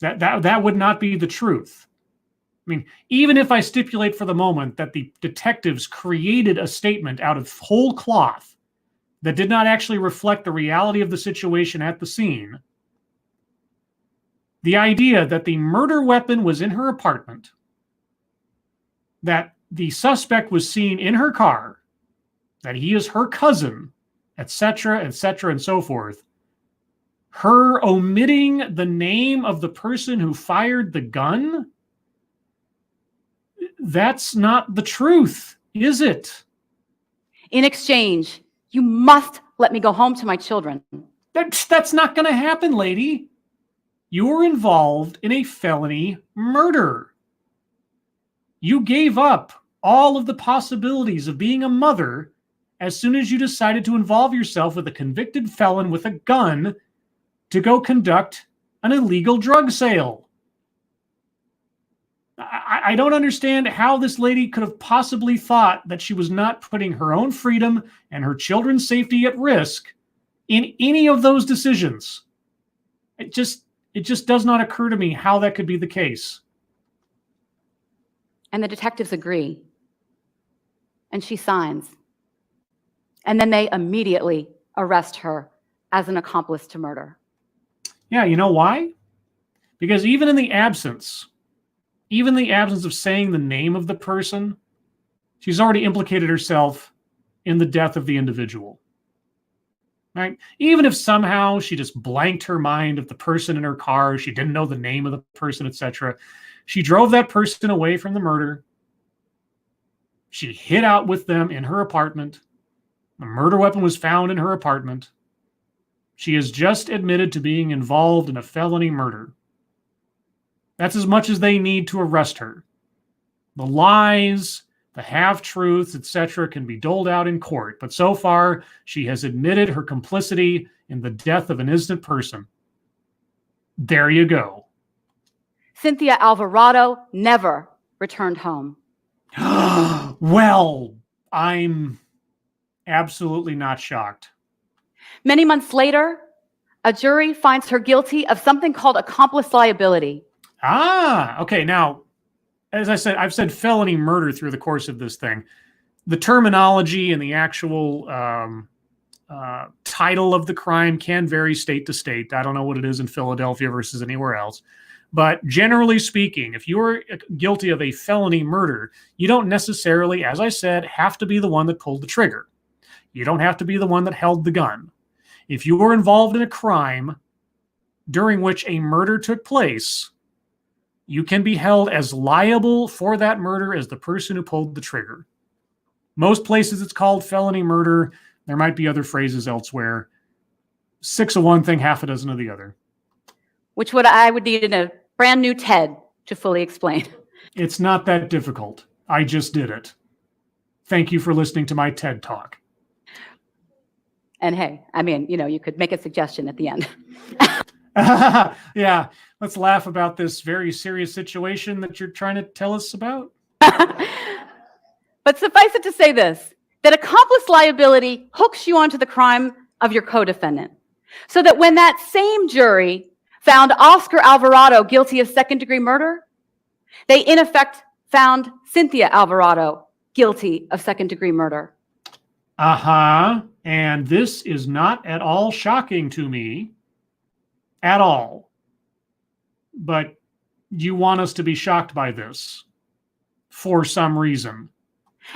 Speaker 1: That would not be the truth. I mean, even if I stipulate for the moment that the detectives created a statement out of whole cloth that did not actually reflect the reality of the situation at the scene, the idea that the murder weapon was in her apartment, that the suspect was seen in her car, that he is her cousin, etc., and so forth, her omitting the name of the person who fired the gun, that's not the truth, is it?
Speaker 2: In exchange, you must let me go home to my children.
Speaker 1: That's not going to happen, lady. You were involved in a felony murder. You gave up all of the possibilities of being a mother as soon as you decided to involve yourself with a convicted felon with a gun to go conduct an illegal drug sale. I don't understand how this lady could have possibly thought that she was not putting her own freedom and her children's safety at risk in any of those decisions. It just does not occur to me how that could be the case.
Speaker 2: And the detectives agree. And she signs. And then they immediately arrest her as an accomplice to murder.
Speaker 1: Yeah, you know why? Because even in the absence of saying the name of the person, she's already implicated herself in the death of the individual. Right? Even if somehow she just blanked her mind of the person in her car, she didn't know the name of the person, etc. She drove that person away from the murder. She hid out with them in her apartment. A murder weapon was found in her apartment. She has just admitted to being involved in a felony murder. That's as much as they need to arrest her. The lies, the half-truths, etc., can be doled out in court, but so far, she has admitted her complicity in the death of an innocent person. There you go.
Speaker 2: Cynthia Alvarado never returned home.
Speaker 1: Well, I'm absolutely not shocked.
Speaker 2: Many months later, a jury finds her guilty of something called accomplice liability.
Speaker 1: Okay. Now, as I said, I've said felony murder through the course of this thing. The terminology and the actual title of the crime can vary state to state. I don't know what it is in Philadelphia versus anywhere else. But generally speaking, if you're guilty of a felony murder, you don't necessarily, as I said, have to be the one that pulled the trigger. You don't have to be the one that held the gun. If you were involved in a crime during which a murder took place, you can be held as liable for that murder as the person who pulled the trigger. Most places it's called felony murder. There might be other phrases elsewhere. 6 of one thing, half a dozen of the other.
Speaker 2: Which I would need in a brand new TED to fully explain.
Speaker 1: It's not that difficult. I just did it. Thank you for listening to my TED Talk.
Speaker 2: And hey, I mean, you could make a suggestion at the end.
Speaker 1: Yeah, let's laugh about this very serious situation that you're trying to tell us about.
Speaker 2: But suffice it to say this, that accomplice liability hooks you onto the crime of your co-defendant. So that when that same jury found Oscar Alvarado guilty of second-degree murder, they in effect found Cynthia Alvarado guilty of second-degree murder.
Speaker 1: And this is not at all shocking to me. At all. But you want us to be shocked by this for some reason.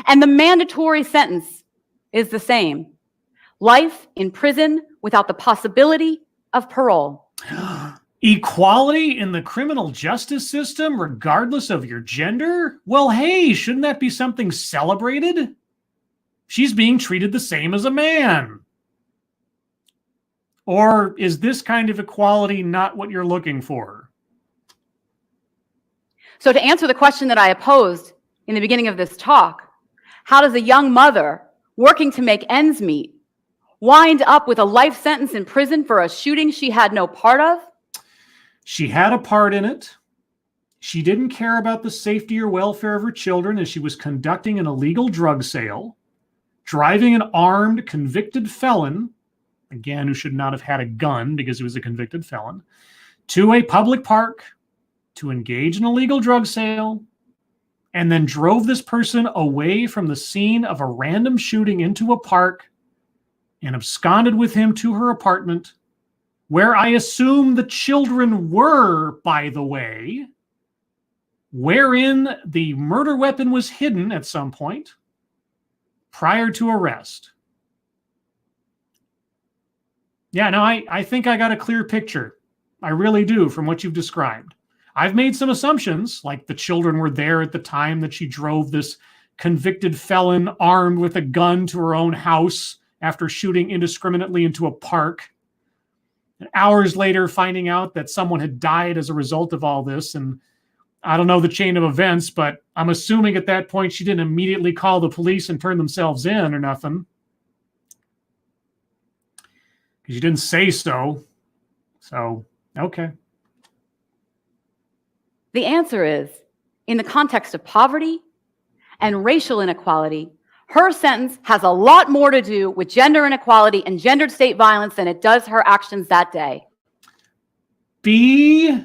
Speaker 2: And the mandatory sentence is the same. Life in prison without the possibility of parole.
Speaker 1: Equality in the criminal justice system regardless of your gender? Well, hey, shouldn't that be something celebrated? She's being treated the same as a man. Or is this kind of equality not what you're looking for?
Speaker 2: So to answer the question that I posed in the beginning of this talk, how does a young mother working to make ends meet wind up with a life sentence in prison for a shooting she had no part of?
Speaker 1: She had a part in it. She didn't care about the safety or welfare of her children as she was conducting an illegal drug sale, driving an armed, convicted felon, again, who should not have had a gun because he was a convicted felon, to a public park to engage in a illegal drug sale, and then drove this person away from the scene of a random shooting into a park and absconded with him to her apartment, where I assume the children were, by the way, wherein the murder weapon was hidden at some point prior to arrest. Yeah, no, I think I got a clear picture. I really do from what you've described. I've made some assumptions, like the children were there at the time that she drove this convicted felon armed with a gun to her own house after shooting indiscriminately into a park. And hours later, finding out that someone had died as a result of all this. And I don't know the chain of events, but I'm assuming at that point she didn't immediately call the police and turn themselves in or nothing. Because you didn't say so. So, okay.
Speaker 2: The answer is, in the context of poverty and racial inequality, her sentence has a lot more to do with gender inequality and gendered state violence than it does her actions that day.
Speaker 1: BS.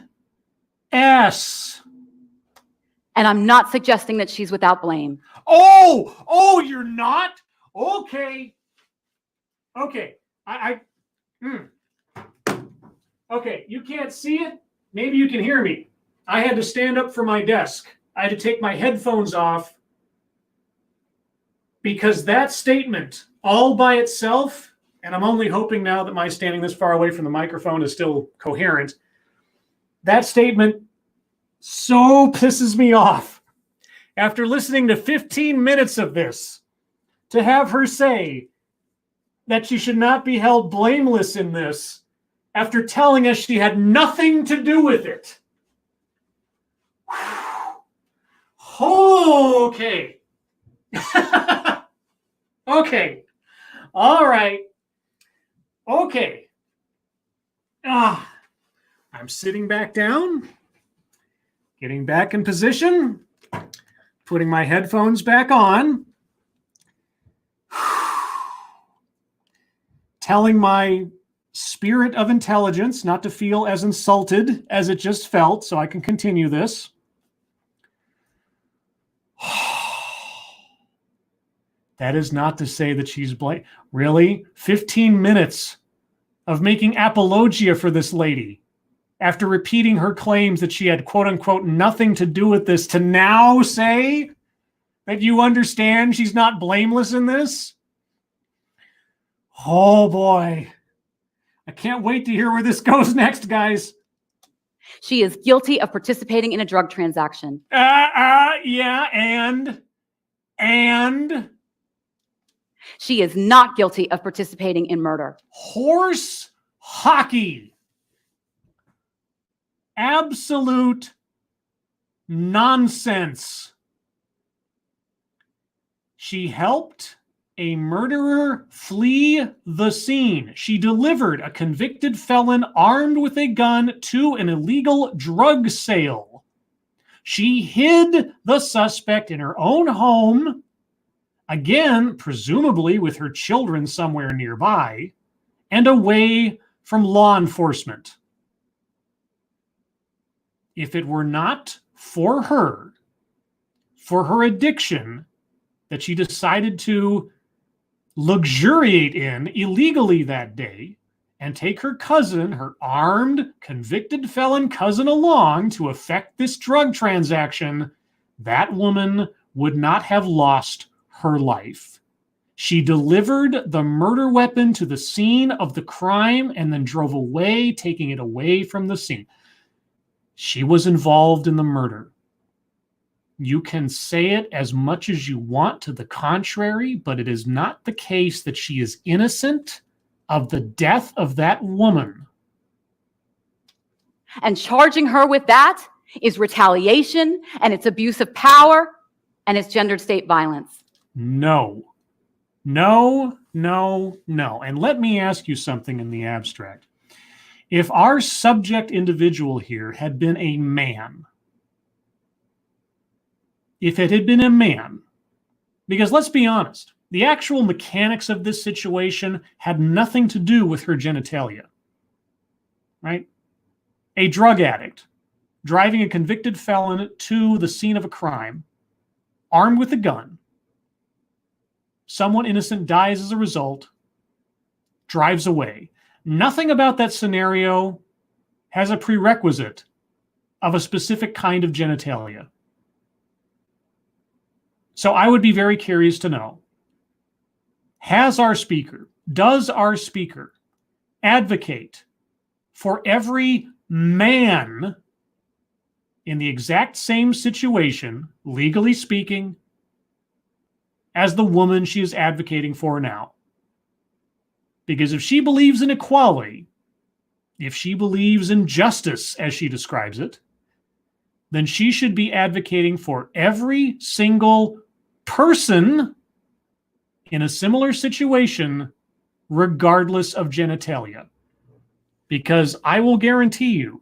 Speaker 2: And I'm not suggesting that she's without blame.
Speaker 1: Oh, you're not? Okay. Okay. Okay, you can't see it. Maybe you can hear me. I had to stand up from my desk. I had to take my headphones off because that statement all by itself, and I'm only hoping now that my standing this far away from the microphone is still coherent, that statement so pisses me off. After listening to 15 minutes of this, to have her say that she should not be held blameless in this after telling us she had nothing to do with it. Okay. Okay. All right. Okay. I'm sitting back down, getting back in position, putting my headphones back on, telling my spirit of intelligence not to feel as insulted as it just felt so I can continue this. That is not to say that she's really 15 minutes of making apologia for this lady after repeating her claims that she had quote unquote nothing to do with this, to now say that you understand she's not blameless in this. Oh boy, I can't wait to hear where this goes next, guys.
Speaker 2: She is guilty of participating in a drug transaction.
Speaker 1: Yeah, and
Speaker 2: she is not guilty of participating in murder.
Speaker 1: Horse hockey. Absolute nonsense. She helped a murderer flee the scene. She delivered a convicted felon armed with a gun to an illegal drug sale. She hid the suspect in her own home, again, presumably with her children somewhere nearby, and away from law enforcement. If it were not for her addiction that she decided to luxuriate in illegally that day and take her cousin, her armed, convicted felon cousin, along to effect this drug transaction, that woman would not have lost her life. She delivered the murder weapon to the scene of the crime and then drove away, taking it away from the scene. She was involved in the murder. You can say it as much as you want to the contrary, but it is not the case that she is innocent of the death of that woman.
Speaker 2: And charging her with that is retaliation, and it's abuse of power, and it's gendered state violence.
Speaker 1: No. And let me ask you something in the abstract. If our subject individual here had been a man, because let's be honest, the actual mechanics of this situation had nothing to do with her genitalia, right? A drug addict driving a convicted felon to the scene of a crime, armed with a gun. Someone innocent dies as a result, drives away. Nothing about that scenario has a prerequisite of a specific kind of genitalia. So I would be very curious to know, does our speaker advocate for every man in the exact same situation, legally speaking, as the woman she is advocating for now? Because if she believes in equality, if she believes in justice, as she describes it, then she should be advocating for every single person in a similar situation, regardless of genitalia. Because I will guarantee you,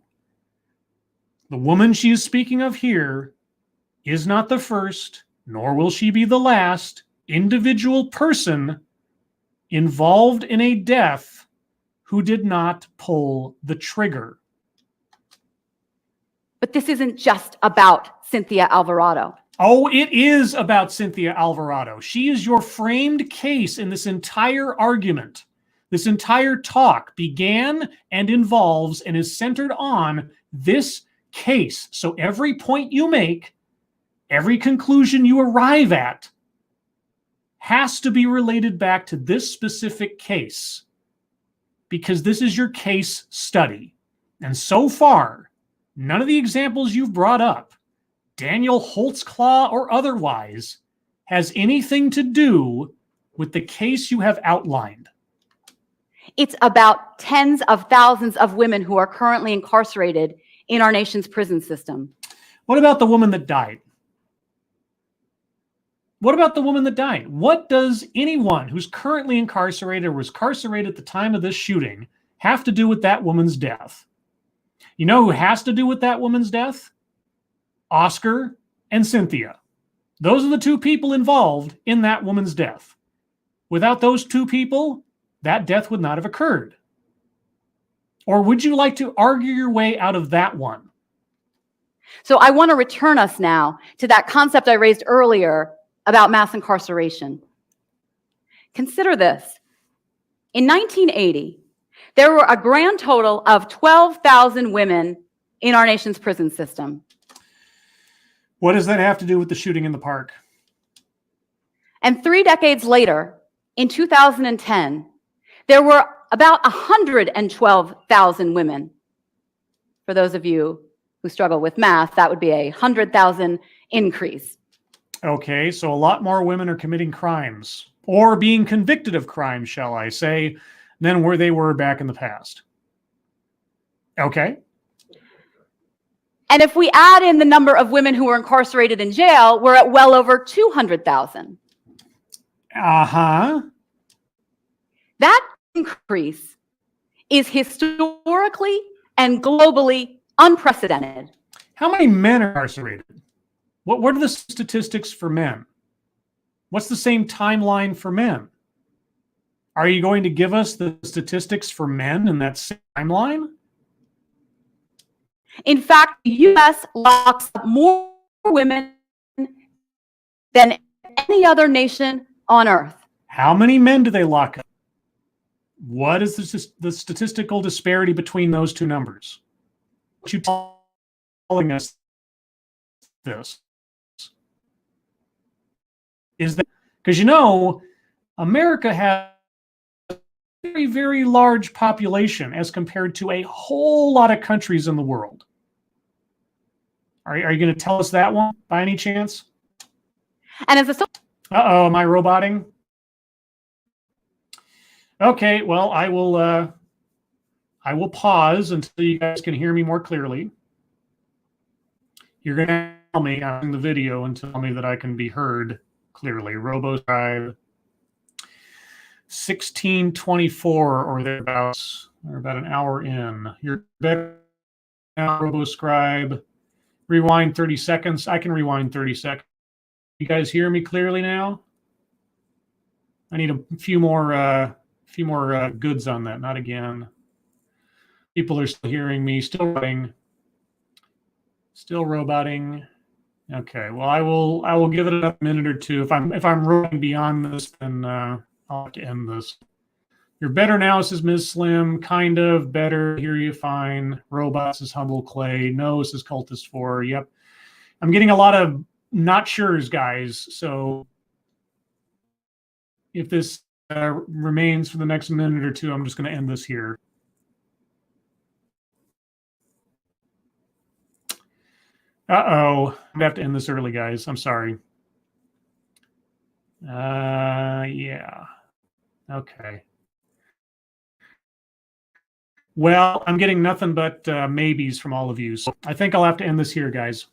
Speaker 1: the woman she is speaking of here is not the first, nor will she be the last individual person involved in a death who did not pull the trigger.
Speaker 2: But this isn't just about Cynthia Alvarado.
Speaker 1: Oh, it is about Cynthia Alvarado. She is your framed case in this entire argument. This entire talk began and involves and is centered on this case. So every point you make, every conclusion you arrive at, has to be related back to this specific case, because this is your case study. And so far, none of the examples you've brought up, Daniel Holtzclaw or otherwise, has anything to do with the case you have outlined.
Speaker 2: It's about tens of thousands of women who are currently incarcerated in our nation's prison system.
Speaker 1: What about the woman that died? What about the woman that died? What does anyone who's currently incarcerated or was incarcerated at the time of this shooting have to do with that woman's death? You know who has to do with that woman's death? Oscar and Cynthia. Those are the two people involved in that woman's death. Without those two people, that death would not have occurred. Or would you like to argue your way out of that one?
Speaker 2: So I want to return us now to that concept I raised earlier about mass incarceration. Consider this. In 1980, there were a grand total of 12,000 women in our nation's prison system.
Speaker 1: What does that have to do with the shooting in the park?
Speaker 2: And 3 decades later, in 2010, there were about 112,000 women. For those of you who struggle with math, that would be a 100,000 increase.
Speaker 1: Okay, so a lot more women are committing crimes, or being convicted of crimes, shall I say, than where they were back in the past. Okay.
Speaker 2: And if we add in the number of women who were incarcerated in jail, we're at well over 200,000.
Speaker 1: Uh-huh.
Speaker 2: That increase is historically and globally unprecedented.
Speaker 1: How many men are incarcerated? What are the statistics for men? What's the same timeline for men? Are you going to give us the statistics for men in that same timeline?
Speaker 2: In fact, the U.S. locks up more women than any other nation on earth.
Speaker 1: How many men do they lock up? What is the statistical disparity between those two numbers? What you telling us this? Is that because you know America has a very, very large population as compared to a whole lot of countries in the world. Are you going to tell us that one by any chance?
Speaker 2: And as a
Speaker 1: Uh-oh, am I roboting? Okay, well, I will pause until you guys can hear me more clearly. You're going to tell me on the video and tell me that I can be heard clearly. RoboScribe 1624 or thereabouts. We're about an hour in. You're better now, RoboScribe. Rewind 30 seconds. I can rewind 30 seconds. You guys hear me clearly now? I need a few more goods on that. Not again. People are still hearing me. Still roboting. Still roboting. Okay. Well, I will give it a minute or two. If I'm rolling beyond this, then I'll have to end this. You're better now, says Ms. Slim. Kind of better. Hear you fine. Robots says Humble Clay. No, says Cultist 4. Yep. I'm getting a lot of not sure's, guys. So if this remains for the next minute or two, I'm just going to end this here. Uh-oh. I'm going to have to end this early, guys. I'm sorry. Yeah. Okay. Well, I'm getting nothing but maybes from all of you. So I think I'll have to end this here, guys.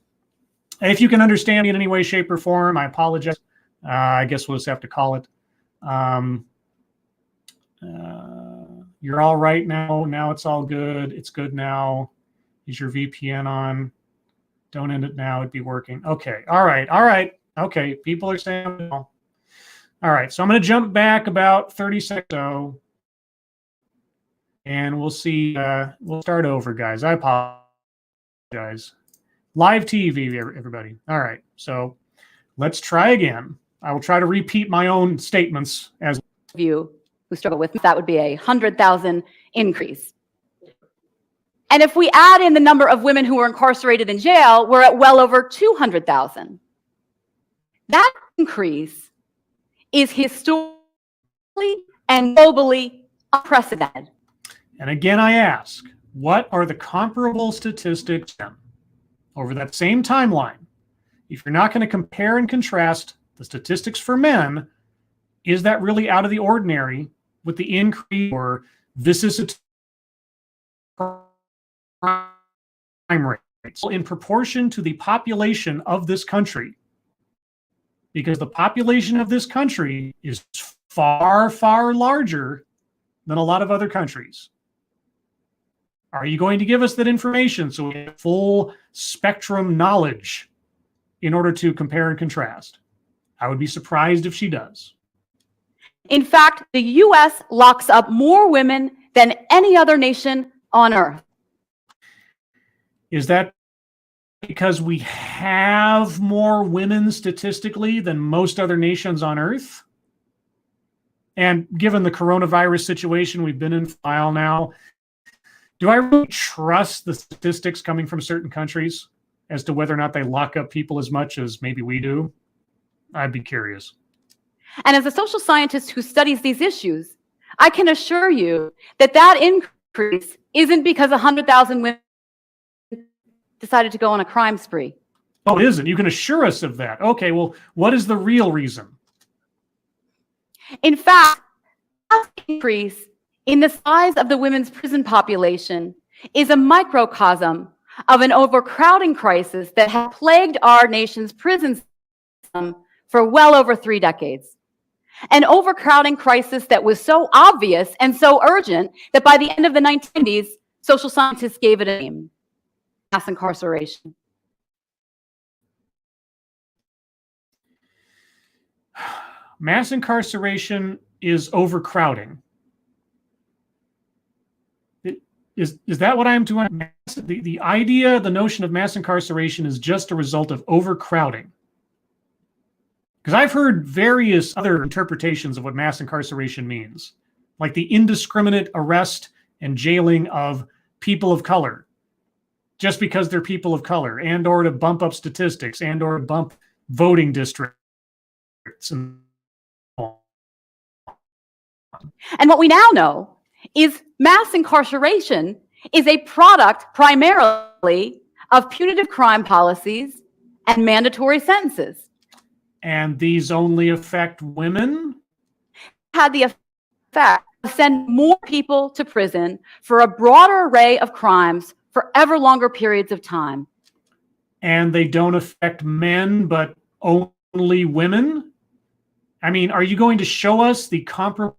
Speaker 1: If you can understand me in any way, shape, or form, I apologize. I guess we'll just have to call it. You're all right now. Now it's all good. It's good now. Is your VPN on? Don't end it now. It'd be working. Okay. All right. All right. Okay. People are saying no. All right. So I'm going to jump back about 30 seconds. And we'll see. We'll start over, guys. I apologize. Live TV, everybody. All right. So let's try again. I will try to repeat my own statements as
Speaker 2: you who struggle with that would be 100,000 increase. And if we add in the number of women who are incarcerated in jail, we're at well over 200,000. That increase is historically and globally unprecedented.
Speaker 1: And again, I ask, what are the comparable statistics over that same timeline? If you're not going to compare and contrast the statistics for men, is that really out of the ordinary with the increase or vicissitude crime rates in proportion to the population of this country? Because the population of this country is far, far larger than a lot of other countries. Are you going to give us that information so we have full spectrum knowledge in order to compare and contrast? I would be surprised if she does.
Speaker 2: In fact, the U.S. locks up more women than any other nation on earth.
Speaker 1: Is that because we have more women statistically than most other nations on earth? And given the coronavirus situation we've been in for a while now, do I really trust the statistics coming from certain countries as to whether or not they lock up people as much as maybe we do? I'd be curious.
Speaker 2: And as a social scientist who studies these issues, I can assure you that that increase isn't because 100,000 women decided to go on a crime spree.
Speaker 1: Oh, it isn't? You can assure us of that. Okay, well, what is the real reason?
Speaker 2: In fact, that increase in the size of the women's prison population is a microcosm of an overcrowding crisis that has plagued our nation's prison system for well over 3 decades. An overcrowding crisis that was so obvious and so urgent that by the end of the 1990s, social scientists gave it a name: mass incarceration.
Speaker 1: Mass incarceration is overcrowding. Is that what I am doing? The idea, the notion of mass incarceration is just a result of overcrowding. Because I've heard various other interpretations of what mass incarceration means, like the indiscriminate arrest and jailing of people of color just because they're people of color, and or to bump up statistics, and or to bump voting districts. And
Speaker 2: what we now know is mass incarceration is a product primarily of punitive crime policies and mandatory sentences.
Speaker 1: And these only affect women?
Speaker 2: Had the effect of send more people to prison for a broader array of crimes for ever longer periods of time.
Speaker 1: And they don't affect men, but only women? I mean, are you going to show us the comparable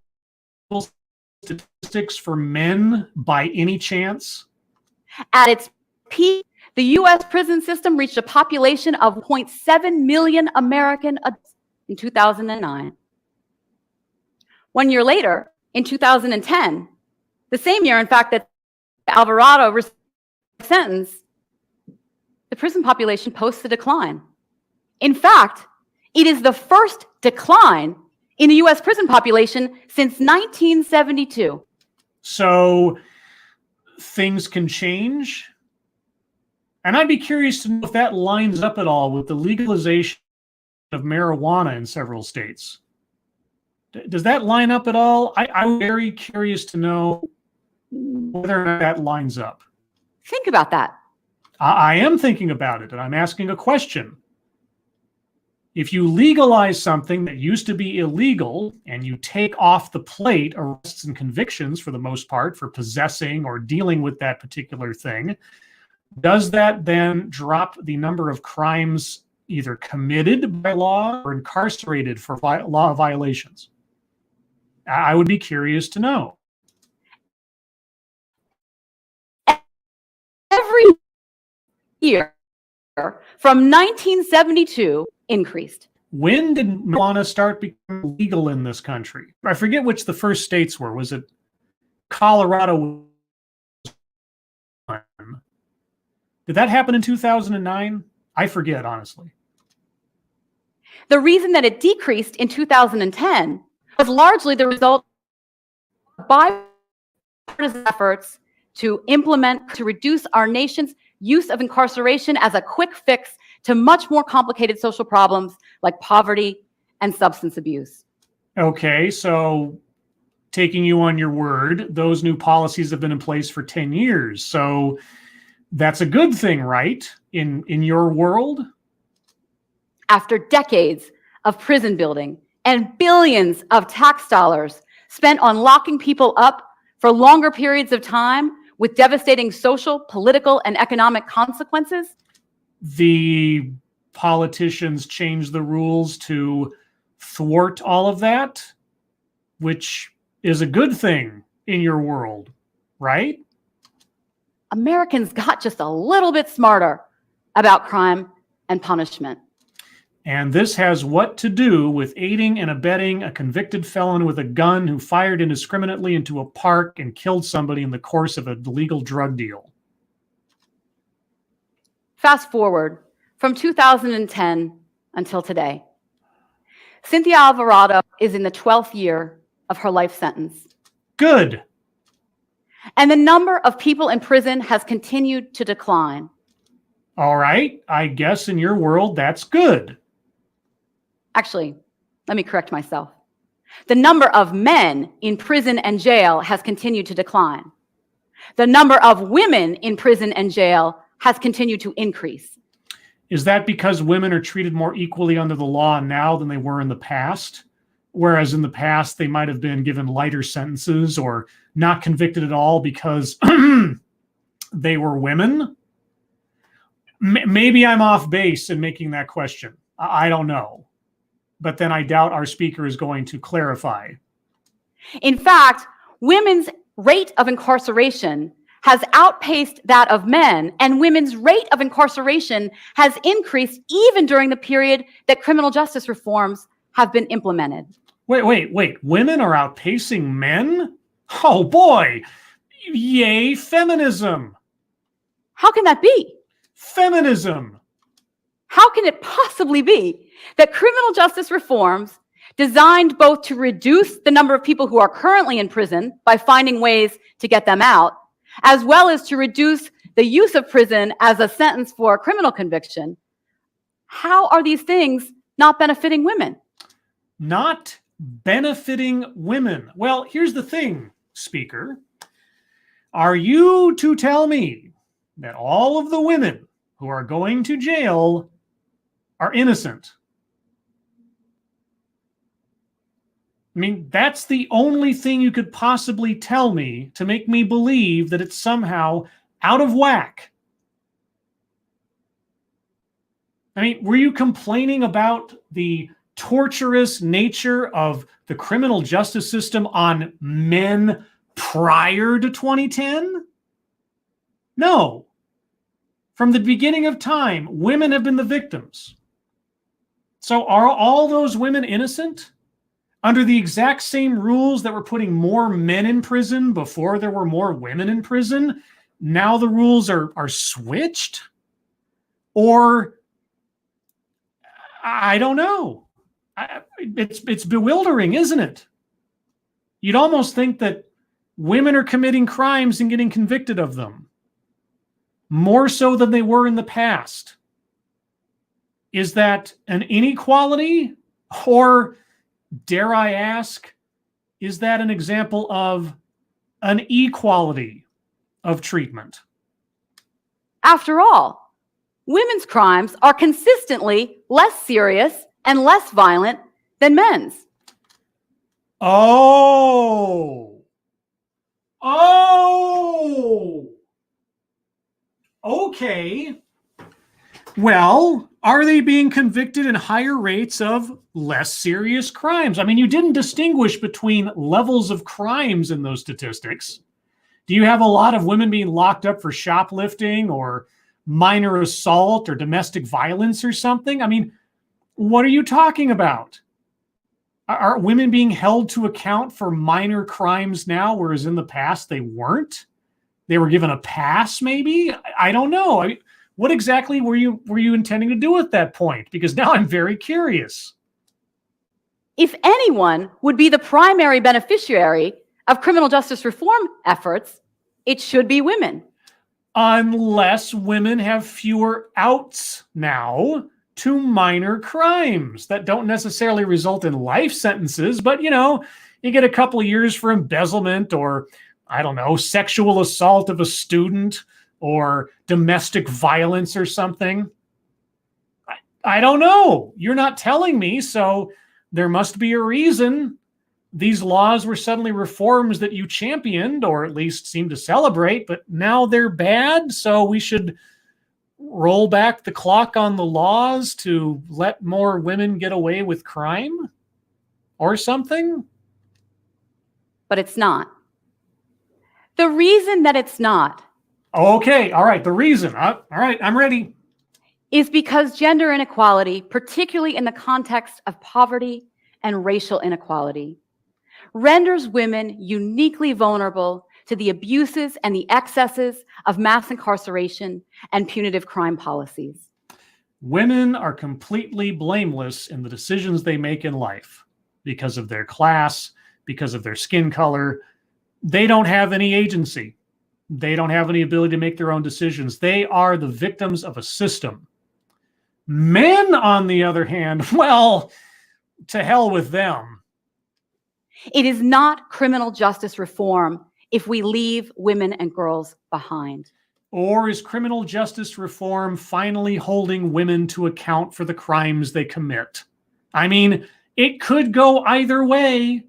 Speaker 1: statistics for men by any chance?
Speaker 2: At its peak, the U.S. prison system reached a population of 0.7 million American adults in 2009. 1 year later, in 2010, the same year, in fact, that Alvarado received a sentence, the prison population posts a decline. In fact, it is the first decline in the U.S. prison population since 1972. So
Speaker 1: things can change? And I'd be curious to know if that lines up at all with the legalization of marijuana in several states. Does that line up at all? I'm very curious to know whether or not that lines up.
Speaker 2: Think about that.
Speaker 1: I am thinking about it, and I'm asking a question. If you legalize something that used to be illegal and you take off the plate arrests and convictions for the most part for possessing or dealing with that particular thing, does that then drop the number of crimes either committed by law or incarcerated for law violations? I would be curious to know.
Speaker 2: Every year from 1972 increased.
Speaker 1: When did marijuana start becoming legal in this country? I forget which the first states were. Was it Colorado? Did that happen in 2009? I forget, honestly.
Speaker 2: The reason that it decreased in 2010 was largely the result of bipartisan efforts to reduce our nation's use of incarceration as a quick fix to much more complicated social problems like poverty and substance abuse.
Speaker 1: Okay, so taking you on your word, those new policies have been in place for 10 years. So that's a good thing, right? In your world?
Speaker 2: After decades of prison building and billions of tax dollars spent on locking people up for longer periods of time with devastating social, political, and economic consequences,
Speaker 1: the politicians changed the rules to thwart all of that, which is a good thing in your world, right?
Speaker 2: Americans got just a little bit smarter about crime and punishment.
Speaker 1: And this has what to do with aiding and abetting a convicted felon with a gun who fired indiscriminately into a park and killed somebody in the course of a illegal drug deal.
Speaker 2: Fast forward from 2010 until today. Cynthia Alvarado is in the 12th year of her life sentence.
Speaker 1: Good.
Speaker 2: And the number of people in prison has continued to decline.
Speaker 1: All right. I guess in your world, that's good.
Speaker 2: Actually, let me correct myself. The number of men in prison and jail has continued to decline. The number of women in prison and jail has continued to increase.
Speaker 1: Is that because women are treated more equally under the law now than they were in the past? Whereas in the past, they might have been given lighter sentences or not convicted at all because they were women? Maybe I'm off base in making that question. I don't know. But then I doubt our speaker is going to clarify.
Speaker 2: In fact, women's rate of incarceration has outpaced that of men, and women's rate of incarceration has increased even during the period that criminal justice reforms have been implemented.
Speaker 1: Wait. Women are outpacing men? Oh boy. Yay, feminism.
Speaker 2: How can that be?
Speaker 1: Feminism.
Speaker 2: How can it possibly be that criminal justice reforms designed both to reduce the number of people who are currently in prison by finding ways to get them out, as well as to reduce the use of prison as a sentence for a criminal conviction, how are these things not benefiting women?
Speaker 1: Not benefiting women. Well, here's the thing, speaker. Are you to tell me that all of the women who are going to jail are innocent? I mean, that's the only thing you could possibly tell me to make me believe that it's somehow out of whack. I mean, were you complaining about the torturous nature of the criminal justice system on men prior to 2010? No. From the beginning of time, women have been the victims. So are all those women innocent? Under the exact same rules that were putting more men in prison before there were more women in prison, now the rules are switched? Or, I don't know. It's bewildering, isn't it? You'd almost think that women are committing crimes and getting convicted of them, more so than they were in the past. Is that an inequality? Or, dare I ask, is that an example of an equality of treatment?
Speaker 2: After all, women's crimes are consistently less serious and less violent than men's.
Speaker 1: Oh. Okay. Okay. Well, are they being convicted in higher rates of less serious crimes? I mean, you didn't distinguish between levels of crimes in those statistics. Do you have a lot of women being locked up for shoplifting or minor assault or domestic violence or something? I mean, what are you talking about? Are women being held to account for minor crimes now, whereas in the past they weren't? They were given a pass, maybe? I don't know. What exactly were you intending to do at that point? Because now I'm very curious.
Speaker 2: If anyone would be the primary beneficiary of criminal justice reform efforts, it should be women.
Speaker 1: Unless women have fewer outs now to minor crimes that don't necessarily result in life sentences, but you get a couple of years for embezzlement or, I don't know, sexual assault of a student or domestic violence or something. I don't know. You're not telling me, so there must be a reason these laws were suddenly reforms that you championed or at least seem to celebrate, but now they're bad, so we should roll back the clock on the laws to let more women get away with crime or something?
Speaker 2: But it's not. The reason that it's not.
Speaker 1: Okay, all right, the reason. All right, I'm ready.
Speaker 2: Is because gender inequality, particularly in the context of poverty and racial inequality, renders women uniquely vulnerable to the abuses and the excesses of mass incarceration and punitive crime policies.
Speaker 1: Women are completely blameless in the decisions they make in life because of their class, because of their skin color. They don't have any agency. They don't have any ability to make their own decisions. They are the victims of a system. Men, on the other hand, well, to hell with them.
Speaker 2: It is not criminal justice reform if we leave women and girls behind.
Speaker 1: Or is criminal justice reform finally holding women to account for the crimes they commit? I mean, it could go either way,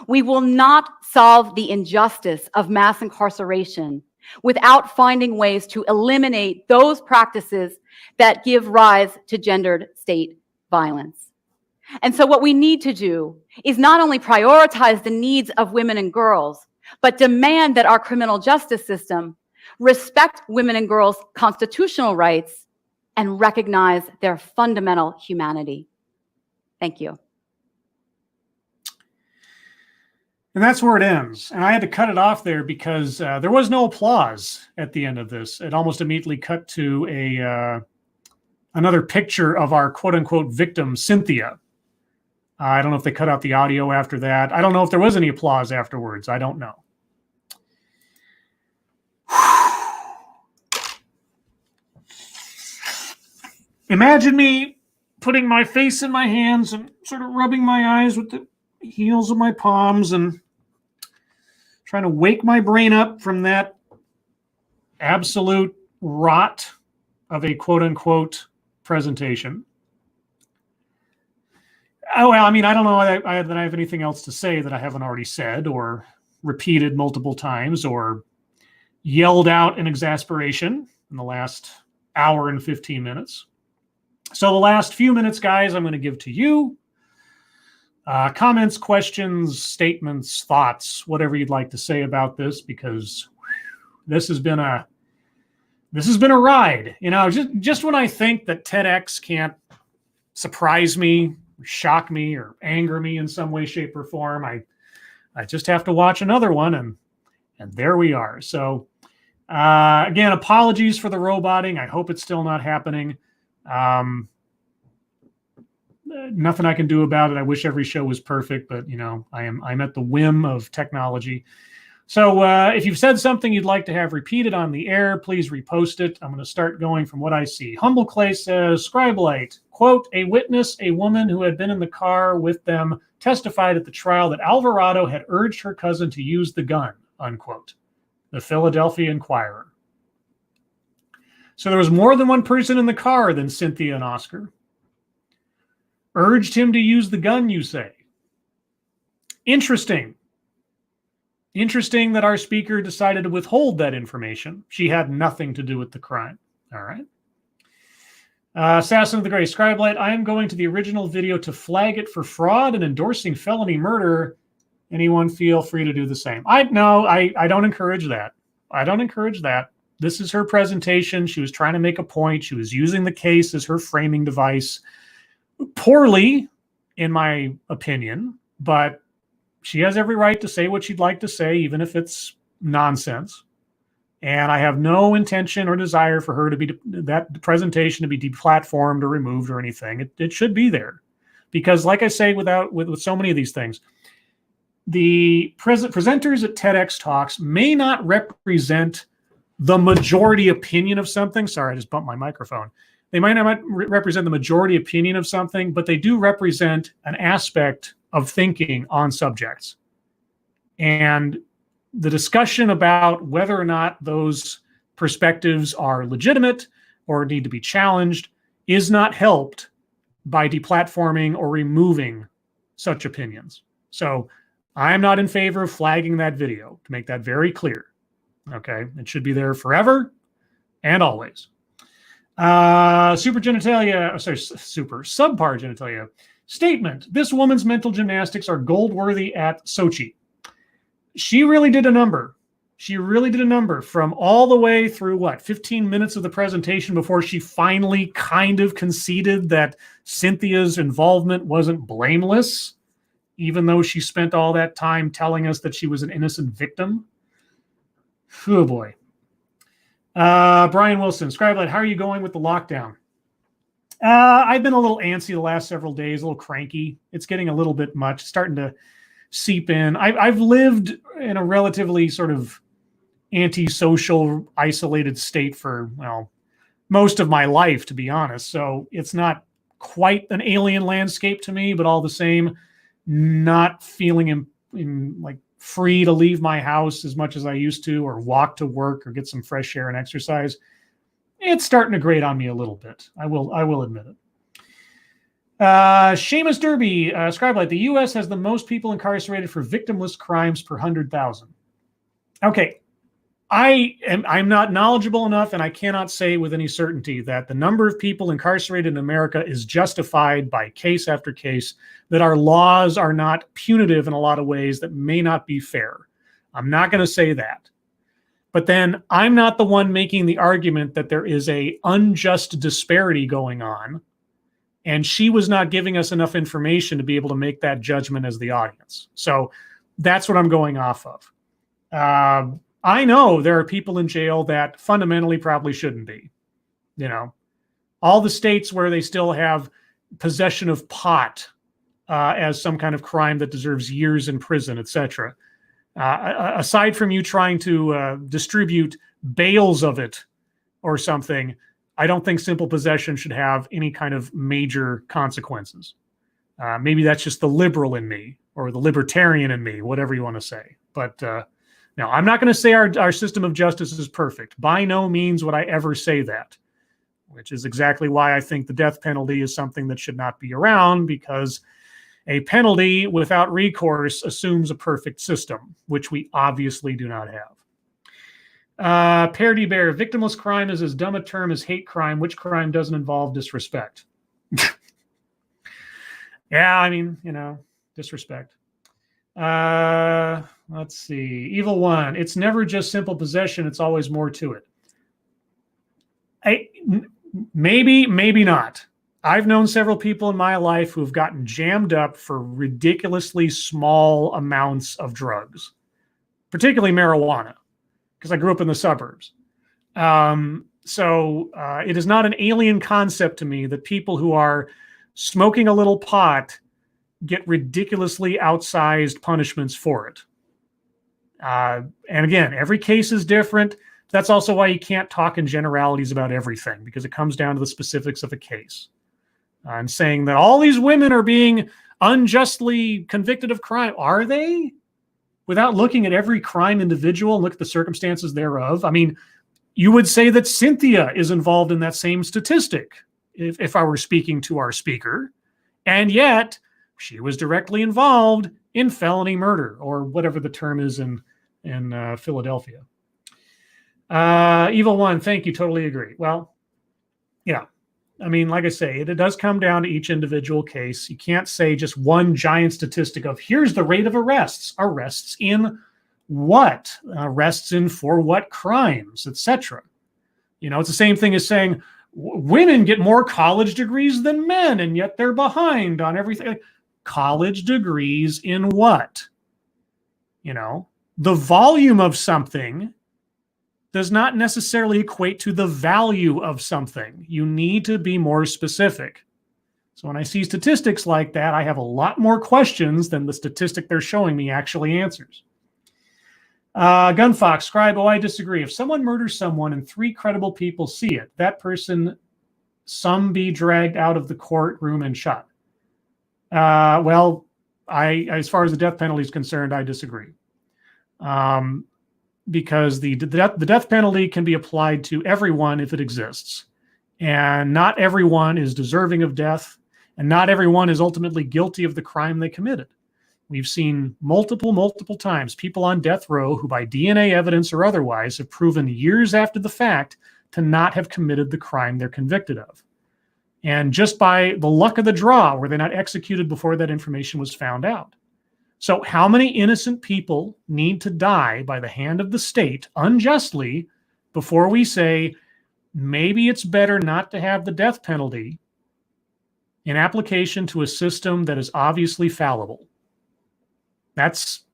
Speaker 2: We will not solve the injustice of mass incarceration without finding ways to eliminate those practices that give rise to gendered state violence. And so what we need to do is not only prioritize the needs of women and girls, but demand that our criminal justice system respect women and girls' constitutional rights and recognize their fundamental humanity. Thank you.
Speaker 1: And that's where it ends. And I had to cut it off there because there was no applause at the end of this. It almost immediately cut to another picture of our quote-unquote victim, Cynthia. I don't know if they cut out the audio after that. I don't know if there was any applause afterwards. I don't know. Imagine me putting my face in my hands and sort of rubbing my eyes with the heels of my palms and trying to wake my brain up from that absolute rot of a quote-unquote presentation. Oh, well, I mean, I don't know that I have anything else to say that I haven't already said or repeated multiple times or yelled out in exasperation in the last hour and 15 minutes. So the last few minutes, guys, I'm going to give to you. Comments, questions, statements, thoughts, whatever you'd like to say about this, because this has been a ride. Just when I think that TEDx can't surprise me, shock me, or anger me in some way, shape, or form, I just have to watch another one, and there we are. So again, apologies for the roboting. I hope it's still not happening. Nothing I can do about it. I wish every show was perfect, but I'm at the whim of technology. So if you've said something you'd like to have repeated on the air, please repost it. I'm going to start going from what I see. Humble Clay says, Scribelite, quote, a witness, a woman who had been in the car with them, testified at the trial that Alvarado had urged her cousin to use the gun, unquote. The Philadelphia Inquirer. So there was more than one person in the car than Cynthia and Oscar. Urged him to use the gun, you say? Interesting. Interesting that our speaker decided to withhold that information. She had nothing to do with the crime. All right. Assassin of the Gray Scribelight, I am going to the original video to flag it for fraud and endorsing felony murder. Anyone feel free to do the same. I don't encourage that. I don't encourage that. This is her presentation. She was trying to make a point. She was using the case as her framing device. Poorly, in my opinion, but she has every right to say what she'd like to say, even if it's nonsense. And I have no intention or desire for her to be that presentation to be deplatformed or removed or anything. It should be there, because, like I say, with so many of these things, the presenters at TEDx talks may not represent the majority opinion of something. Sorry, I just bumped my microphone. They might not represent the majority opinion of something, but they do represent an aspect of thinking on subjects. And the discussion about whether or not those perspectives are legitimate or need to be challenged is not helped by deplatforming or removing such opinions. So I'm not in favor of flagging that video, to make that very clear. Okay, it should be there forever and always. Subpar genitalia. Statement: this woman's mental gymnastics are gold worthy at Sochi. She really did a number. She really did a number from all the way through 15 minutes of the presentation before she finally kind of conceded that Cynthia's involvement wasn't blameless, even though she spent all that time telling us that she was an innocent victim. Oh boy. Brian Wilson, Scribelight, how are you going with the lockdown? I've been a little antsy the last several days, a little cranky. It's getting a little bit much, starting to seep in. I've lived in a relatively sort of antisocial, isolated state for, most of my life, to be honest. So it's not quite an alien landscape to me, but all the same, not feeling like free to leave my house as much as I used to, or walk to work, or get some fresh air and exercise. It's starting to grate on me a little bit. I will admit it. Seamus Derby, Scribelight, the U.S. has the most people incarcerated for victimless crimes per 100,000. Okay, I'm not knowledgeable enough, and I cannot say with any certainty that the number of people incarcerated in America is justified by case after case, that our laws are not punitive in a lot of ways that may not be fair. I'm not going to say that. But then I'm not the one making the argument that there is an unjust disparity going on, and she was not giving us enough information to be able to make that judgment as the audience. So that's what I'm going off of. I know there are people in jail that fundamentally probably shouldn't be. All the states where they still have possession of pot as some kind of crime that deserves years in prison, etc. Aside from you trying to distribute bales of it or something, I don't think simple possession should have any kind of major consequences. Maybe that's just the liberal in me, or the libertarian in me, whatever you want to say. But no, I'm not going to say our system of justice is perfect. By no means would I ever say that, which is exactly why I think the death penalty is something that should not be around, because a penalty without recourse assumes a perfect system, which we obviously do not have. Parody Bear, victimless crime is as dumb a term as hate crime. Which crime doesn't involve disrespect? Yeah, disrespect. Let's see. Evil One, it's never just simple possession. It's always more to it. Maybe not. I've known several people in my life who have gotten jammed up for ridiculously small amounts of drugs, particularly marijuana, because I grew up in the suburbs. So it is not an alien concept to me that people who are smoking a little pot get ridiculously outsized punishments for it. And again, every case is different. That's also why you can't talk in generalities about everything, because it comes down to the specifics of a case. I'm saying that all these women are being unjustly convicted of crime. Are they? Without looking at every crime individual and look at the circumstances thereof. You would say that Cynthia is involved in that same statistic if I were speaking to our speaker. And yet she was directly involved in felony murder, or whatever the term is in in Philadelphia. Evil One, thank you. Totally agree. Well, yeah. I mean, like I say, it does come down to each individual case. You can't say just one giant statistic of here's the rate of arrests. Arrests in what? Arrests in for what crimes, etc. It's the same thing as saying women get more college degrees than men, and yet they're behind on everything. College degrees in what? The volume of something does not necessarily equate to the value of something. You need to be more specific. So when I see statistics like that, I have a lot more questions than the statistic they're showing me actually answers. Gunfox, Scribe, I disagree. If someone murders someone and 3 credible people see it, that person, some be dragged out of the courtroom and shot. Well, as far as the death penalty is concerned, I disagree. Because the death penalty can be applied to everyone if it exists. And not everyone is deserving of death, and not everyone is ultimately guilty of the crime they committed. We've seen multiple times people on death row who by DNA evidence or otherwise have proven years after the fact to not have committed the crime they're convicted of. And just by the luck of the draw were they not executed before that information was found out. So how many innocent people need to die by the hand of the state unjustly before we say maybe it's better not to have the death penalty in application to a system that is obviously fallible? That's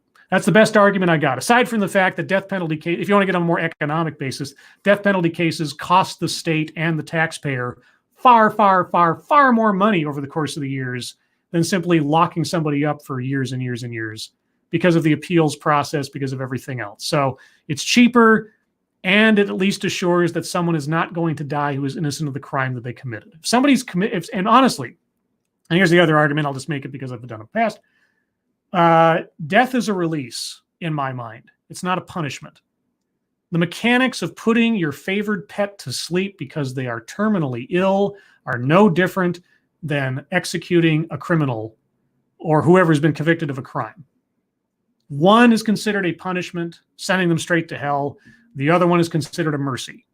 Speaker 1: the best argument I got. Aside from the fact that death penalty case, if you want to get on a more economic basis, death penalty cases cost the state and the taxpayer far more money over the course of the years than simply locking somebody up for years and years and years because of the appeals process, because of everything else. So it's cheaper, and it at least assures that someone is not going to die who is innocent of the crime that they committed. If somebody's committed, and honestly, and here's the other argument, I'll just make it because I've done it in the past. Death is a release in my mind. It's not a punishment. The mechanics of putting your favored pet to sleep because they are terminally ill are no different than executing a criminal or whoever's been convicted of a crime. One is considered a punishment, sending them straight to hell. The other one is considered a mercy.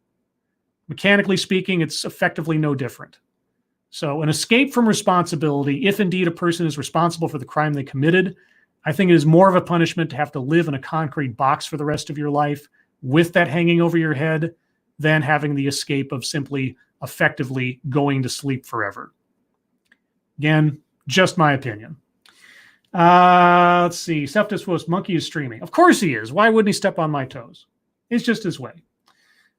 Speaker 1: Mechanically speaking, it's effectively no different. So an escape from responsibility, if indeed a person is responsible for the crime they committed, I think it is more of a punishment to have to live in a concrete box for the rest of your life with that hanging over your head than having the escape of simply effectively going to sleep forever. Again, just my opinion. Let's see. Self-disposed monkey is streaming. Of course he is. Why wouldn't he step on my toes? It's just his way.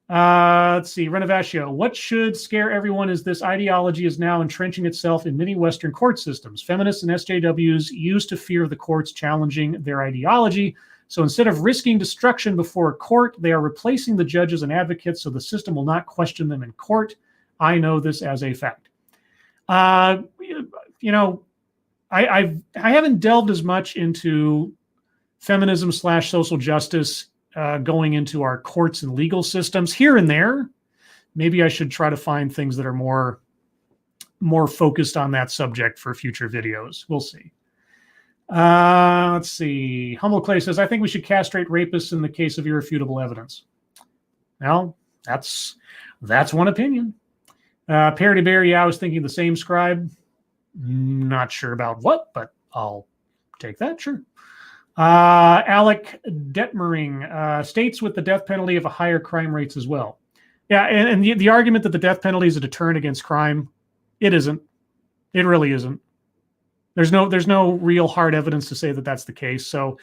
Speaker 1: Let's see. Renovaccio. What should scare everyone is this ideology is now entrenching itself in many Western court systems. Feminists and SJWs used to fear the courts challenging their ideology. So instead of risking destruction before a court, they are replacing the judges and advocates so the system will not question them in court. I know this as a fact. I haven't delved as much into feminism / social justice going into our courts and legal systems here and there. Maybe I should try to find things that are more focused on that subject for future videos. We'll see. Let's see. Humble Clay says, I think we should castrate rapists in the case of irrefutable evidence. Well, that's one opinion. Parody Bear, I was thinking the same, Scribe. Not sure about what, but I'll take that, sure. Alec Detmering, states with the death penalty have a higher crime rates as well. Yeah, and the argument that the death penalty is a deterrent against crime, it isn't. It really isn't. There's no real hard evidence to say that that's the case. So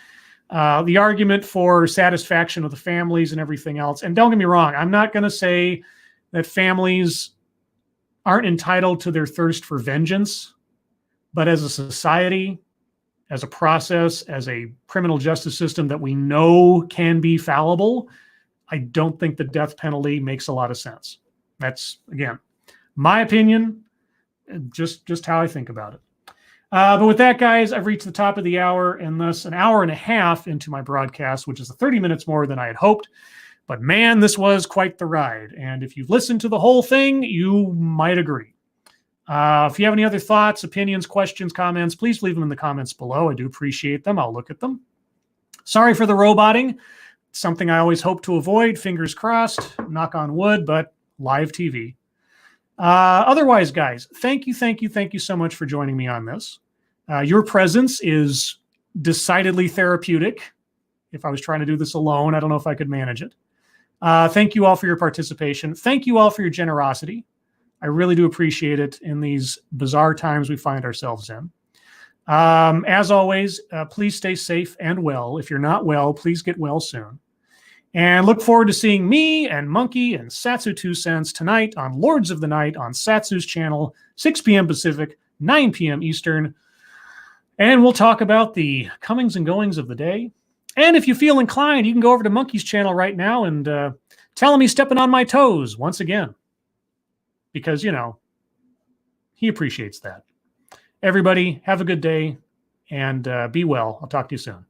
Speaker 1: the argument for satisfaction of the families and everything else, and don't get me wrong, I'm not going to say that families aren't entitled to their thirst for vengeance, but as a society, as a process, as a criminal justice system that we know can be fallible, I don't think the death penalty makes a lot of sense. That's, again, my opinion, just how I think about it. But with that, guys, I've reached the top of the hour and thus an hour and a half into my broadcast, which is 30 minutes more than I had hoped. But man, this was quite the ride. And if you've listened to the whole thing, you might agree. If you have any other thoughts, opinions, questions, comments, please leave them in the comments below. I do appreciate them. I'll look at them. Sorry for the roboting. Something I always hope to avoid, fingers crossed, knock on wood, but live TV. Otherwise, guys, thank you so much for joining me on this. Your presence is decidedly therapeutic. If I was trying to do this alone, I don't know if I could manage it. Thank you all for your participation. Thank you all for your generosity. I really do appreciate it in these bizarre times we find ourselves in. As always, please stay safe and well. If you're not well, please get well soon. And look forward to seeing me and Monkey and Satsu 2 Cents tonight on Lords of the Night on Satsu's channel, 6 p.m. Pacific, 9 p.m. Eastern. And we'll talk about the comings and goings of the day. And if you feel inclined, you can go over to Monkey's channel right now and tell him he's stepping on my toes once again. Because, you know, he appreciates that. Everybody, have a good day and be well. I'll talk to you soon.